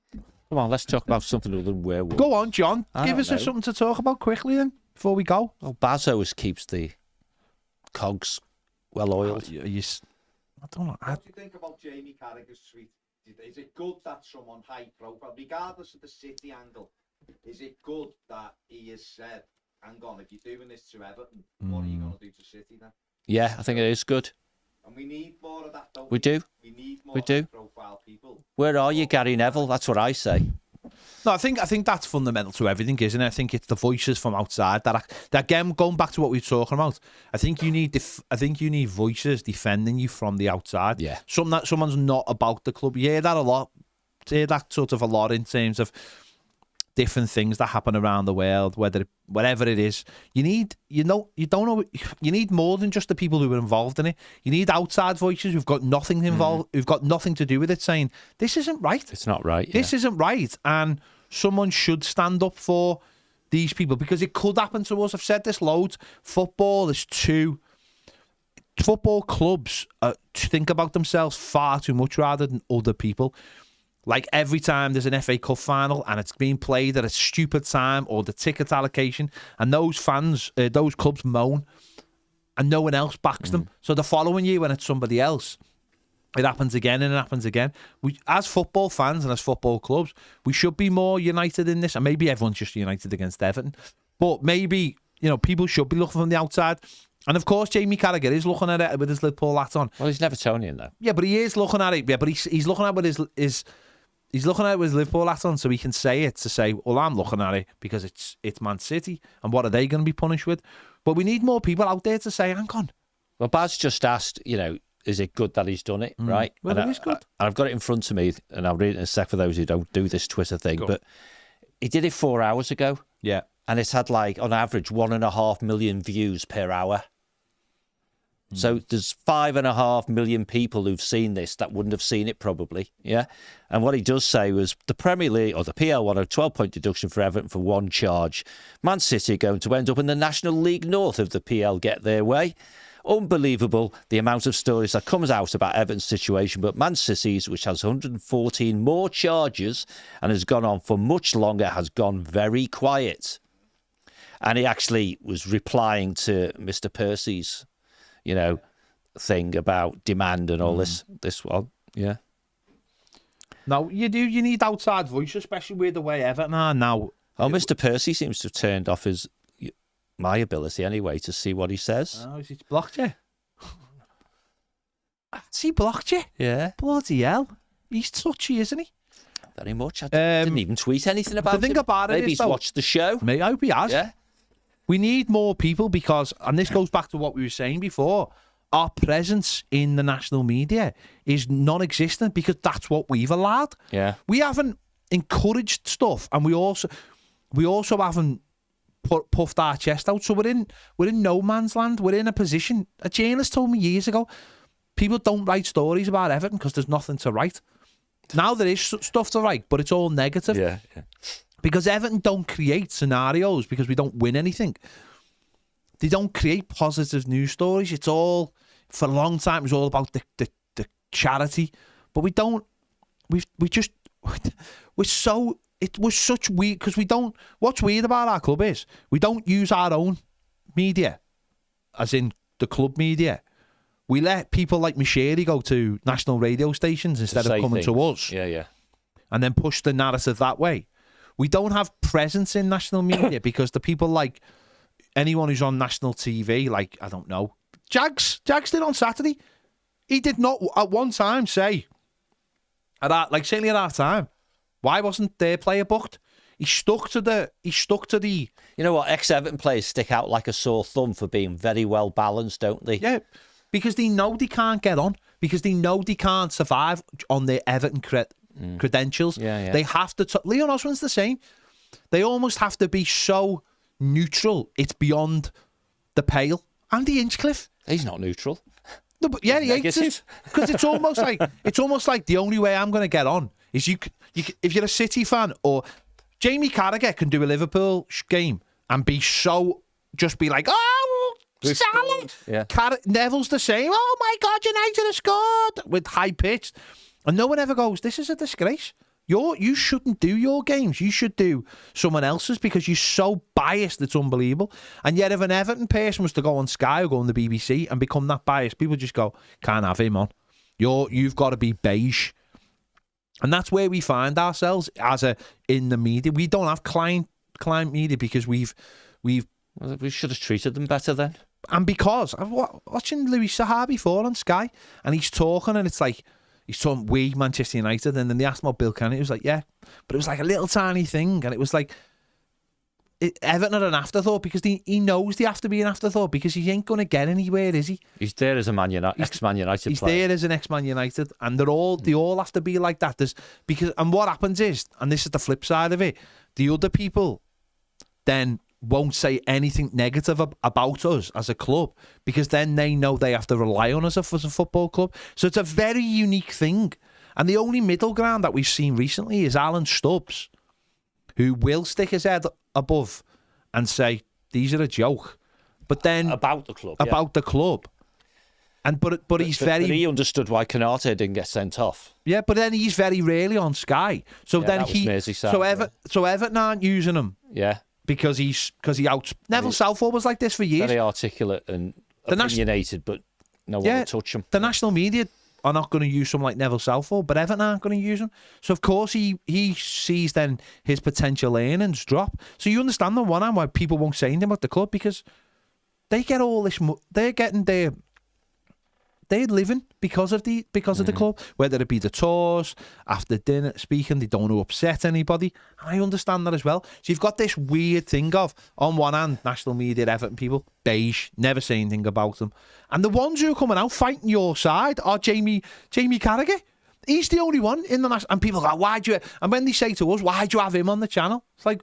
Come on, let's talk about something other than werewolves. Go on, John. I Give don't us know. something to talk about quickly then before we go. Well, Bazos keeps the cogs well oiled. I don't know. What do you think about Jamie Carragher's tweet? Is it good that someone high profile, regardless of the City angle, is it good that he has said, hang on, if you're doing this to Everton, what are you going to do to City then? Yeah, I think it is good. And we need more of that, don't We do. We need more We do. high-profile people. Where are you, Gary Neville? That's what I say. No, I think that's fundamental to everything, isn't it? I think it's the voices from outside that again, going back to what we were talking about. I think you need voices defending you from the outside. Yeah. Something that someone's not about the club. You hear that a lot. You hear that sort of a lot in terms of different things that happen around the world, whatever it is. You need more than just the people who are involved in it. You need outside voices who've got nothing involved, who've got nothing to do with it, saying this isn't right. It's not right. Yeah. This isn't right, and someone should stand up for these people because it could happen to us. I've said this loads. Football clubs think about themselves far too much rather than other people. Like every time there's an FA Cup final and it's being played at a stupid time or the ticket allocation, and those clubs moan and no one else backs them. So the following year when it's somebody else, it happens again and it happens again. We, as football fans and as football clubs, we should be more united in this. And maybe everyone's just united against Everton. But maybe, people should be looking from the outside. And of course, Jamie Carragher is looking at it with his Liverpool hat on. Well, he's Evertonian though. Yeah, but he is looking at it. Yeah, but he's looking at it with he's looking at it with his Liverpool hat on, so he can say it to say, well, I'm looking at it because it's Man City, and what are they going to be punished with? But we need more people out there to say, hang on. Well, Baz just asked, is it good that he's done it, right? Well, and it is good. I've got it in front of me, and I'll read it in a sec for those who don't do this Twitter thing. But he did it 4 hours ago. Yeah. And it's had, on average, 1.5 million views per hour. So there's 5.5 million people who've seen this that wouldn't have seen it probably, yeah? And what he does say was the Premier League, or the PL won a 12-point deduction for Everton for one charge. Man City are going to end up in the National League North if the PL get their way. Unbelievable, the amount of stories that comes out about Everton's situation, but Man City's, which has 114 more charges and has gone on for much longer, has gone very quiet. And he actually was replying to Mr. Percy's thing about demand and all this one, yeah. No, you do. You need outside voice, especially with the way Everton are now. Oh, Mr. Percy seems to have turned off my ability anyway to see what he says. Oh, he's blocked you? Has he blocked you? Yeah. Bloody hell. He's touchy, isn't he? Very much. I didn't even tweet anything about the thing him. about it Maybe is, he's though, watched the show. I hope he has. Yeah. We need more people because, and this goes back to what we were saying before, our presence in the national media is non-existent because that's what we've allowed. Yeah. We haven't encouraged stuff, and we also haven't puffed our chest out. So we're in no man's land. We're in a position. A journalist told me years ago, people don't write stories about Everton because there's nothing to write. Now there is stuff to write, but it's all negative. Yeah. Because Everton don't create scenarios because we don't win anything. They don't create positive news stories. It's all, for a long time, it was all about the charity. But we don't, we're so, it was such weird, because we don't, what's weird about our club is, we don't use our own media, as in the club media. We let people like Mashiri go to national radio stations instead of coming to us. Yeah. And then push the narrative that way. We don't have presence in national media because the people like anyone who's on national TV, like, I don't know, Jags did on Saturday. He did not at one time say, certainly at our time, why wasn't their player booked? He stuck to the. You know what? Ex-Everton players stick out like a sore thumb for being very well balanced, don't they? Yeah, because they know they can't get on, because they know they can't survive on their Everton credentials. Yeah. They have to. Leon Osman's the same. They almost have to be so neutral. It's beyond the pale. Andy Hinchcliffe. He's not neutral. No, but yeah, he hates it because it's almost like the only way I'm going to get on is you. If you're a City fan, or Jamie Carragher can do a Liverpool game and just be like, oh, Salah. Yeah. Neville's the same. Oh my God, United have scored with high pitch, and no one ever goes, this is a disgrace. You shouldn't do your games. You should do someone else's because you're so biased. It's unbelievable. And yet, if an Everton person was to go on Sky or go on the BBC and become that biased, people just go, can't have him on. You've got to be beige. And that's where we find ourselves in the media. We don't have client media because we should have treated them better then. And because I'm watching Louis Saha before on Sky, and he's talking, and it's like, he's talking we Manchester United, and then they asked about Bill Kennedy. He was like, yeah, but it was like a little tiny thing, and it was like Everton are an afterthought because he knows they have to be an afterthought because he ain't going to get anywhere, is he? He's there as a ex-Man United he's player. There as an ex-Man United, and they all have to be like that. And what happens is, and this is the flip side of it, the other people then won't say anything negative about us as a club because then they know they have to rely on us as a football club. So it's a very unique thing. And the only middle ground that we've seen recently is Alan Stubbs, who will stick his head above and say, these are a joke. But then... About the club. But he's very... But he understood why Canate didn't get sent off. Yeah, but then he's very rarely on Sky. So then So Everton aren't using him. Yeah. Because he Neville Southall was like this for years. Very articulate and opinionated, but no one will touch him. The national media are not going to use someone like Neville Southall, but Everton aren't going to use him. So of course he sees then his potential earnings drop. So you understand on one hand why people won't say anything about the club because they get all this. They're getting they're living because of the club, whether it be the tours, after dinner speaking, they don't want to upset anybody. And I understand that as well. So you've got this weird thing of, on one hand, national media, Everton people, beige, never say anything about them. And the ones who are coming out fighting your side are Jamie Carragher. He's the only one in the national... And people go, and when they say to us, why'd you have him on the channel? It's like,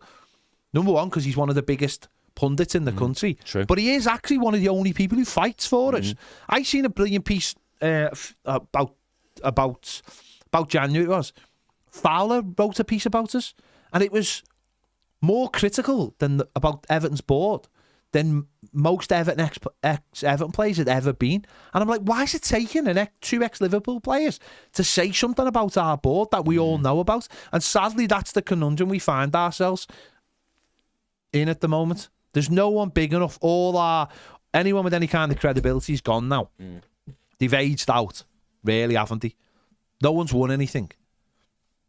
number one, because he's one of the biggest pundits in the country. True. But he is actually one of the only people who fights for us. I seen a brilliant piece about January. It was Fowler wrote a piece about us, and it was more critical about Everton's board than most Everton ex-Everton players had ever been. And I'm like, why is it taking two ex-Liverpool players to say something about our board that we all know about? And sadly, that's the conundrum we find ourselves in at the moment. There's no one big enough. Anyone with any kind of credibility is gone now. They've aged out, really, haven't they? No one's won anything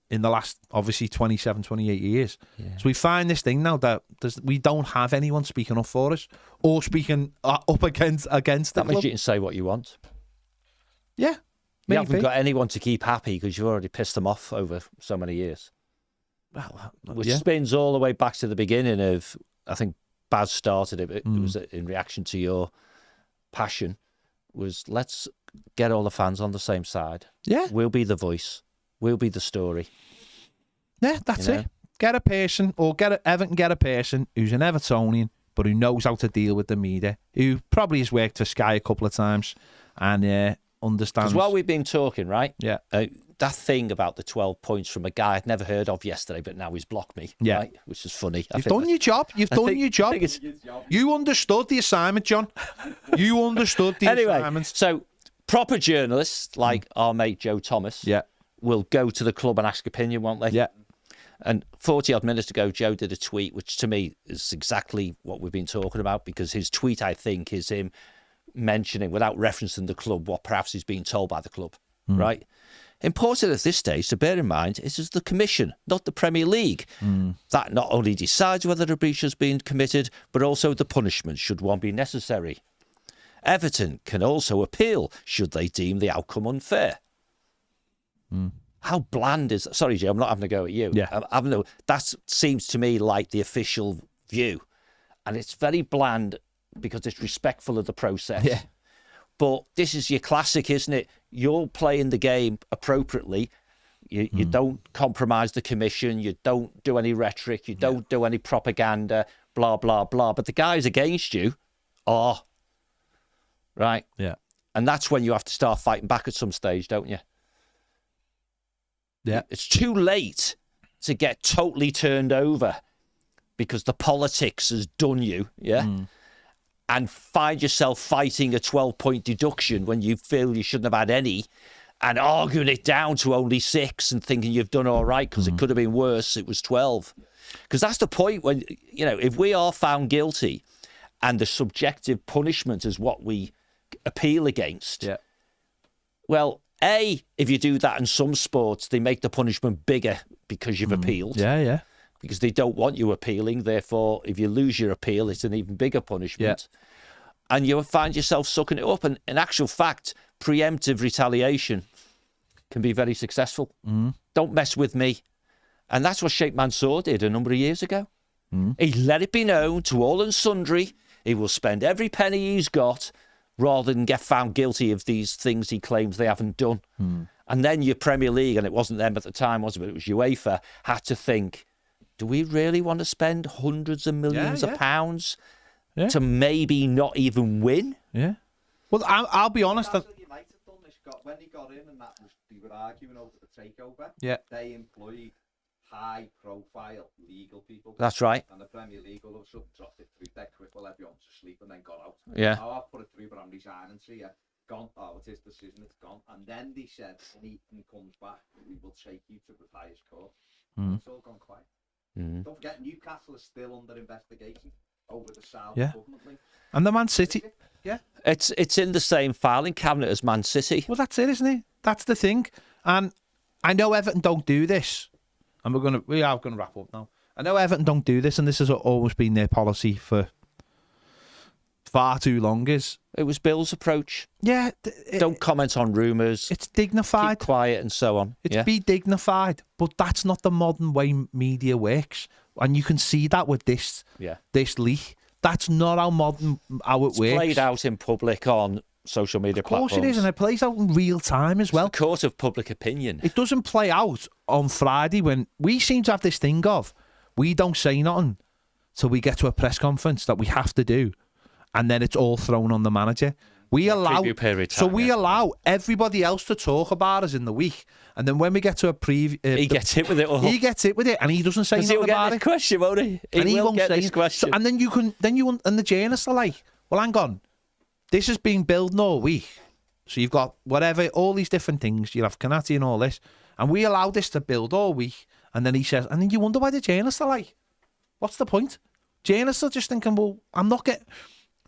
in the last, obviously, 27, 28 years. Yeah. So we find this thing now that we don't have anyone speaking up for us or speaking up against the club. That means you can say what you want. Yeah. You haven't got anyone to keep happy because you've already pissed them off over so many years. Which spins all the way back to the beginning of, I think, Baz started it. It was in reaction to your passion. Was let's get all the fans on the same side. Yeah, we'll be the voice. We'll be the story. Yeah, that's it. Get a person, or Everton get a person who's an Evertonian, but who knows how to deal with the media. Who probably has worked for Sky a couple of times and understands. Because while we've been talking, right? Yeah. That thing about the 12 points from a guy I'd never heard of yesterday, but now he's blocked me. Yeah. Right? Which is funny. You've done your job. You understood the assignment, John. You understood the assignment. So proper journalists like our mate Joe Thomas will go to the club and ask opinion, won't they? Yeah. And 40-odd minutes ago, Joe did a tweet, which to me is exactly what we've been talking about, because his tweet, I think, is him mentioning, without referencing the club, what perhaps he's being told by the club, right? Important at this stage to bear in mind is the Commission, not the Premier League. That not only decides whether a breach has been committed, but also the punishment should one be necessary. Everton can also appeal should they deem the outcome unfair. How bland is... Sorry, Jay, I'm not having a go at you. Yeah. That seems to me like the official view. And it's very bland because it's respectful of the process. Yeah. But this is your classic, isn't it? You're playing the game appropriately. You don't compromise the Commission. You don't do any rhetoric. You don't do any propaganda, blah, blah, blah. But the guys against you are... Right? Yeah. And that's when you have to start fighting back at some stage, don't you? Yeah. It's too late to get totally turned over because the politics has done you, and find yourself fighting a 12-point deduction when you feel you shouldn't have had any, and arguing it down to only 6 and thinking you've done all right because it could have been worse. It was 12. Because that's the point when, if we are found guilty and the subjective punishment is what we appeal against, well, A, if you do that in some sports, they make the punishment bigger because you've appealed. Yeah. Because they don't want you appealing. Therefore, if you lose your appeal, it's an even bigger punishment. And you find yourself sucking it up. And in actual fact, preemptive retaliation can be very successful. Don't mess with me. And that's what Sheikh Mansour did a number of years ago. He let it be known to all and sundry he will spend every penny he's got rather than get found guilty of these things he claims they haven't done. And then your Premier League, and it wasn't them at the time, was it? But it was UEFA, had to think, do we really want to spend hundreds of millions of pounds to maybe not even win? Yeah. Well, I'll be honest. United done this. When they got in and they were arguing over the takeover, they employed high-profile legal people. That's right. And the Premier League all of a sudden dropped it through dead quick while everyone was asleep and then got out. Yeah. Oh, I've put it through, but I'm resigning to you. Gone. Oh, it's his decision. It's gone. And then they said, when he comes back, we will take you to the highest court. It's all gone quiet. Don't forget, Newcastle is still under investigation over the Saudi government link. And the Man City. Yeah. It's in the same filing cabinet as Man City. Well, that's it, isn't it? That's the thing. And I know Everton don't do this. And we are gonna wrap up now. I know Everton don't do this, and this has always been their policy for far too long. It was Bill's approach. Yeah. Don't comment on rumours. It's dignified. Keep quiet and so on. It's be dignified. But that's not the modern way media works. And you can see that with this leak. That's not how it works. It's played out in public on social media platforms. Of course it is, and it plays out in real time as well. It's the court of public opinion. It doesn't play out on Friday when we seem to have this thing of we don't say nothing till we get to a press conference that we have to do, and then it's all thrown on the manager. We allow everybody else to talk about us in the week, and then when we get to a preview, he gets hit with it. He gets hit with it, and he doesn't say nothing about it. Question, won't he? He won't say this question. So, and then the journalists are like, "Well, hang on, this has been building all week, so you've got whatever, all these different things. You have Kanati and all this, and we allow this to build all week." And then he says, and then you wonder why the journalists are like, "What's the point?" Journalists are just thinking, "Well, I'm not getting."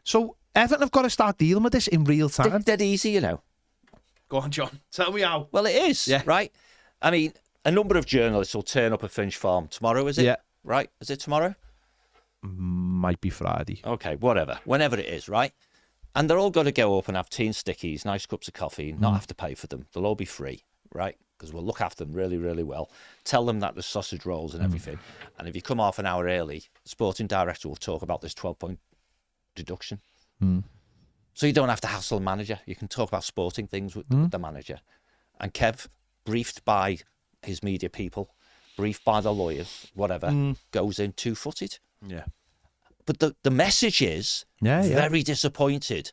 So Everton have got to start dealing with this in real time. It's dead easy, you know. Go on, John. Tell me how. Well, it is, right? I mean, a number of journalists will turn up at Finch Farm tomorrow, is it? Yeah. Right? Is it tomorrow? Might be Friday. Okay, whatever. Whenever it is, right? And they're all going to go up and have tea and stickies, nice cups of coffee, not have to pay for them. They'll all be free, right? Because we'll look after them really, really well. Tell them that there's sausage rolls and everything. And if you come half an hour early, the sporting director will talk about this 12-point deduction. So you don't have to hassle the manager. You can talk about sporting things with the manager. And Kev, briefed by his media people, briefed by the lawyers, whatever, goes in two-footed. Yeah. But the message is very disappointed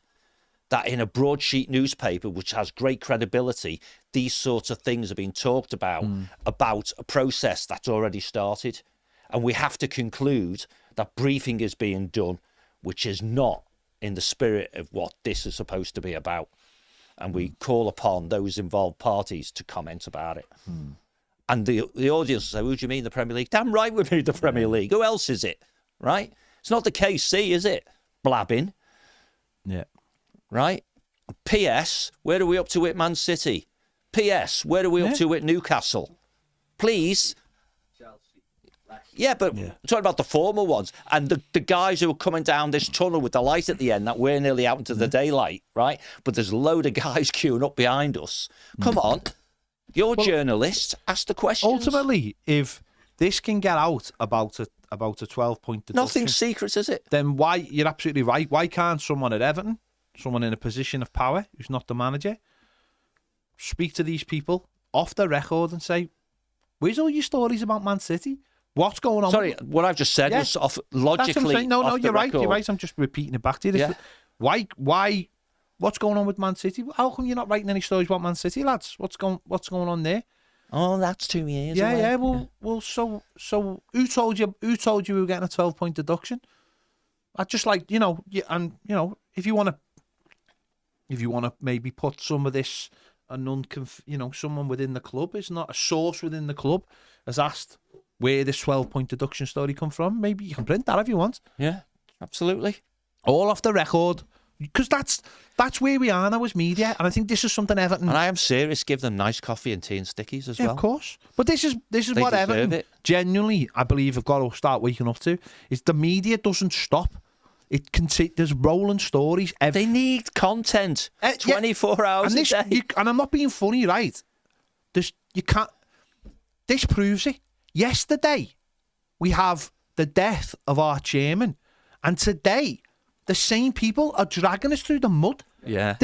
that in a broadsheet newspaper, which has great credibility, these sorts of things are being talked about a process that's already started. And we have to conclude that briefing is being done, which is not in the spirit of what this is supposed to be about. And we call upon those involved parties to comment about it. And the audience say, who do you mean, the Premier League? Damn right we mean the Premier League. Who else is it? Right? It's not the KC, is it? Blabbing. Yeah. Right? P.S. Where are we up to with Man City? P.S. Where are we up to with Newcastle? Please. Yeah, but I'm talking about the formal ones. And the guys who are coming down this tunnel with the light at the end, that we're nearly out into the daylight, right? But there's a load of guys queuing up behind us. Come on. You're journalists. Ask the questions. Ultimately, if this can get out about a 12-point deduction... Nothing secret, is it? Then why, you're absolutely right, why can't someone at Everton, someone in a position of power, who's not the manager, speak to these people off the record and say, where's all your stories about Man City? What's going on? Sorry, what I've just said was logically. That's what I'm saying. No, you're right. You're right. I'm just repeating it back to you. Why what's going on with Man City? How come you're not writing any stories about Man City, lads? What's going on there? Oh, that's 2 years Yeah, away. yeah. Well. So who told you? Who told you we were getting a 12-point deduction? I just like, you know, if you want to maybe put some of this, someone within the club is not a source within the club has asked where this 12-point deduction story come from. Maybe you can print that if you want. Yeah, absolutely. All off the record, because that's where we are now as media, and I think this is something Everton. And I am serious. Give them nice coffee and tea and stickies as well. Of course. But this is They what deserve Everton it. genuinely, I believe, have got to start waking up to. Is the media doesn't stop. It can there's rolling stories. They need content. Yeah. 24 hours And a day. and I'm not being funny, right? This proves it. Yesterday, we have the death of our chairman, and today, the same people are dragging us through the mud. Yeah.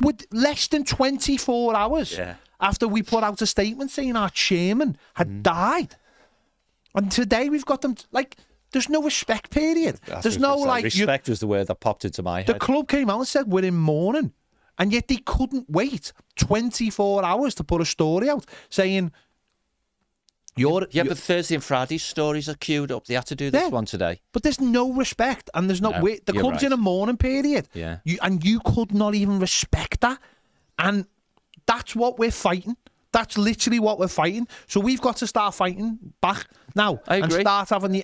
With less than 24 hours Yeah. after we put out a statement saying our chairman had died, and today we've got them like. There's no respect period. There's no like respect was the word that popped into my the head. club came out and said we're in mourning, and yet they couldn't wait 24 hours to put a story out saying But Thursday and Friday stories are queued up. They had to do this one today. But there's no respect, and there's not. No, The you're club's right. in a mourning period. Yeah. You could not even respect that, and that's what we're fighting. That's literally what we're fighting. So we've got to start fighting back now. I agree.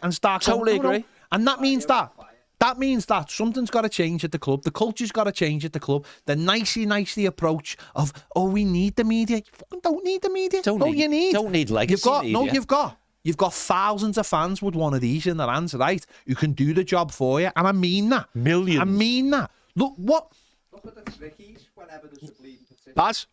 And start Totally going, no. agree. And that means that something's got to change at the club. The culture's got to change at the club. The nicey approach of, we need the media. You fucking don't need the media. Don't need legacy media. You've got thousands of fans with one of these in their hands, right? Who can do the job for you. And I mean that. Millions. I mean that. Look at the trickies whenever there's a bleeding petition. Baz,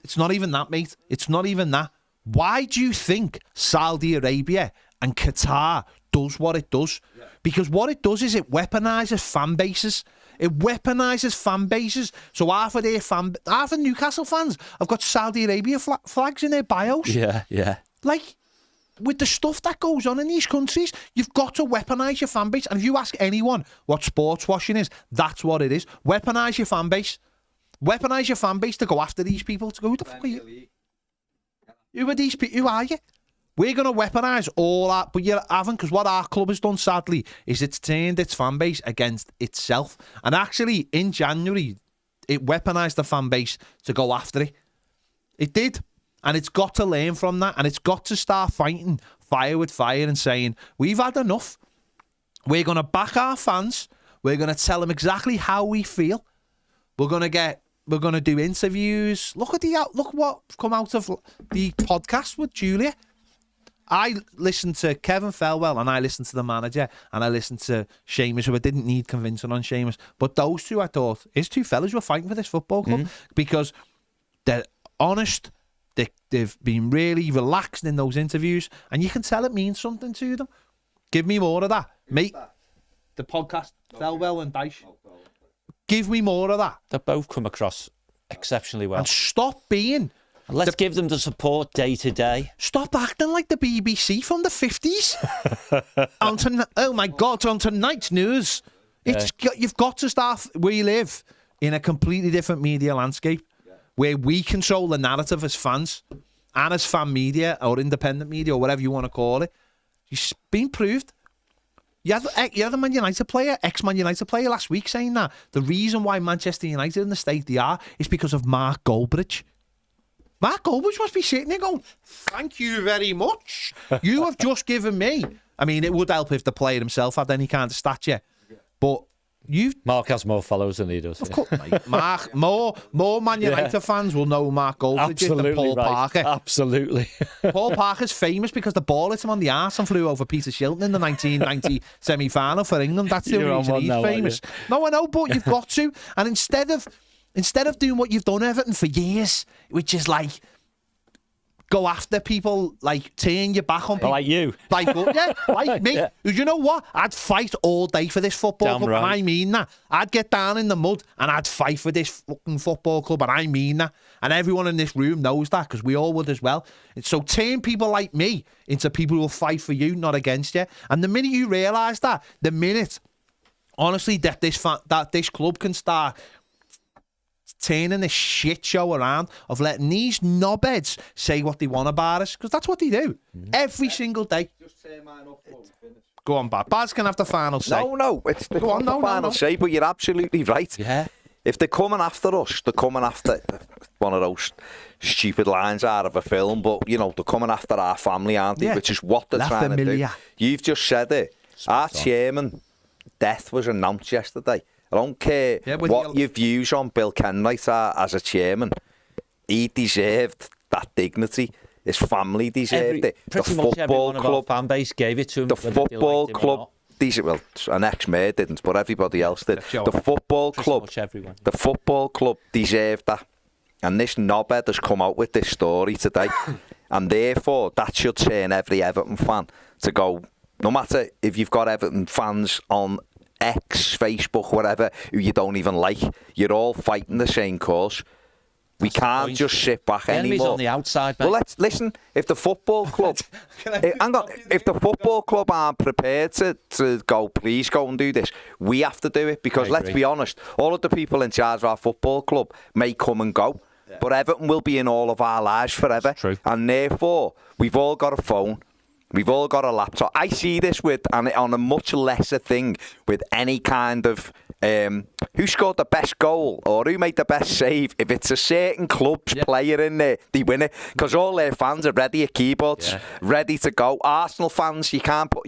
it's not even that, mate. It's not even that. Why do you think Saudi Arabia and Qatar does what it does? Yeah. Because what it does is it weaponises fan bases. It weaponises fan bases. So half of Newcastle fans have got Saudi Arabia flags in their bios. Yeah, yeah. Like, with the stuff that goes on in these countries, you've got to weaponise your fan base. And if you ask anyone what sports washing is, that's what it is. Weaponise your fan base. Weaponise your fan base to go after these people. To go, who the fuck are you? Who are these people? Who are you? We're going to weaponise all that, but you haven't, because what our club has done, sadly, is it's turned its fan base against itself. And actually, in January, it weaponised the fan base to go after it. It did. And it's got to learn from that, and it's got to start fighting fire with fire and saying, we've had enough. We're going to back our fans. We're going to tell them exactly how we feel. We're going to do interviews. Look what come out of the podcast with Julia. I listened to Kevin Felwell, and I listened to the manager, and I listened to Seamus, who I didn't need convincing on Seamus. But those two, I thought, his two fellas were fighting for this football club because they're honest. They've been really relaxed in those interviews, and you can tell it means something to them. Give me more of that, mate. The podcast, Felwell and Dyche. Give me more of that. They both come across exceptionally well. And stop being... Let's give them the support day to day. Stop acting like the BBC from the 50s. Oh my God, on tonight's news. You've got to start... We live in a completely different media landscape where we control the narrative as fans and as fan media or independent media or whatever you want to call it. It's been proved. You had a Man United player, ex-Man United player last week saying that the reason why Manchester United in the state they are is because of Mark Goldbridge. Mark Goldbridge must be sitting there going, thank you very much. You have just given me... I mean, it would help if the player himself had any kind of stature. But Mark has more followers than he does. Of course, mate. Mark, more Man United fans will know Mark Goldbridge than Paul Parker. Absolutely. Paul Parker's famous because the ball hit him on the arse and flew over Peter Shilton in the 1990 semi-final for England. That's the only reason he's famous. No, I know, but you've got to. And instead of doing what you've done, Everton, for years, which is like go after people, like turn your back on people. Like you. Like me. Yeah. You know what? I'd fight all day for this football club, and I mean that. I'd get down in the mud and I'd fight for this fucking football club, and I mean that. And everyone in this room knows that, because we all would as well. So turn people like me into people who will fight for you, not against you. And the minute you realise that, honestly, that this club can start turning this shit show around of letting these knobheads say what they want about us, because that's what they do every single day. Just turn mine up. Go on, Baz. Baz can have the final say. No, it's the final say, but you're absolutely right. Yeah. If they're coming after us, they're coming after one of those stupid lines out of a film, but, you know, they're coming after our family, aren't they? Yeah. Which is what they're La trying Familia. to do. You've just said it. Our chairman, death was announced yesterday. I don't care what your views on Bill Kenwright are as a chairman. He deserved that dignity. His family deserved it. Pretty much everyone of our fan base gave it to him. The football club, well, an ex-mayor didn't, but everybody else did. The football club, the football club deserved that. And this knobhead has come out with this story today. And therefore, that should turn every Everton fan to go, no matter if you've got Everton fans on X, Facebook, whatever, who you don't even like, you're all fighting the same cause. We can't just sit back anymore. Enemies on the outside, mate. Well, let's listen. If the football club, if the football club aren't prepared to go, please go and do this. We have to do it, because let's be honest, all of the people in charge of our football club may come and go, but Everton will be in all of our lives forever. True. And therefore, we've all got a phone. We've all got a laptop. I see this on a much lesser thing with any kind of who scored the best goal or who made the best save. If it's a certain club's player in there, they win it, because all their fans are ready at keyboards, ready to go. Arsenal fans, you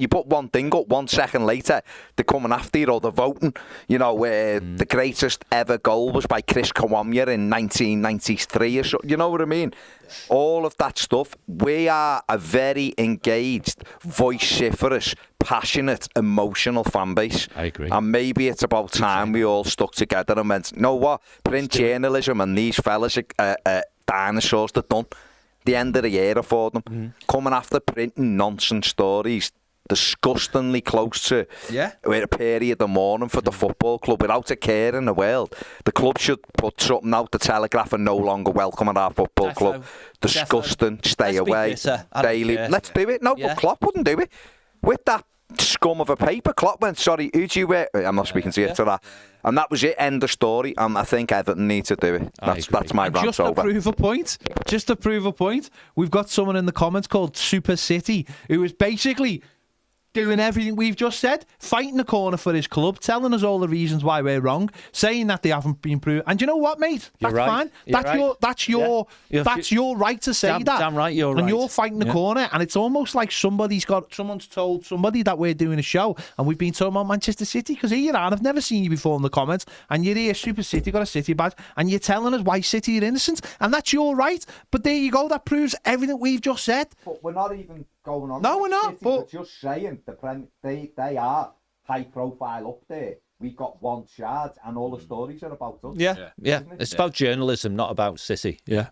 put one thing up, 1 second later they're coming after you or they're voting. You know, the greatest ever goal was by Chris Kawamia in 1993 or so. You know what I mean? All of that stuff. We are a very engaged, vociferous, passionate, emotional fan base. I agree. And maybe it's about time we all stuck together and went, you know what? Print journalism and these fellas are dinosaurs. They're done. The end of the era for them. Coming after printing nonsense stories, disgustingly close to a period of mourning for the football club without a care in the world. The club should put something out, the Telegraph, and no longer welcome at our football club. Disgusting. Stay away. Daily. Let's do it. No, but Klopp wouldn't do it. With that scum of a paper, Klopp went, sorry, who'd you wear? I'm not speaking to you to that. And that was it, end of story. And I think Everton need to do it. That's my rant over. Just to prove a point, we've got someone in the comments called Super City who is basically doing everything we've just said, fighting the corner for his club, telling us all the reasons why we're wrong, saying that they haven't been proved. And you know what, mate? That's fine. That's your right to say that. Damn right, you're right. And you're fighting the corner, and it's almost like someone's told somebody that we're doing a show, and we've been talking about Manchester City, because here you are, I've never seen you before in the comments, and you're here, Super City, got a City badge, and you're telling us why City are innocent, and that's your right. But there you go, that proves everything we've just said. But we're not even going on. No, we're not. City, but just saying, they are high profile up there. We've got one charge, and all the stories are about us. Yeah. It's about journalism, not about City. Yeah.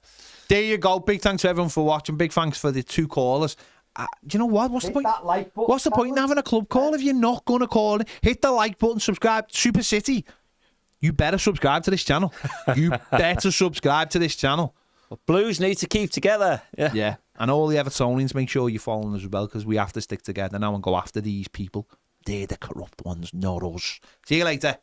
There you go. Big thanks to everyone for watching. Big thanks for the 2 callers. Do you know what? What's the point? What's the point in having a club call if you're not going to call it? Hit the like button, subscribe. Super City, you better subscribe to this channel. You better subscribe to this channel. Blues need to keep together. Yeah. And all the Evertonians, make sure you're following us as well, because we have to stick together now and go after these people. They're the corrupt ones, not us. See you later.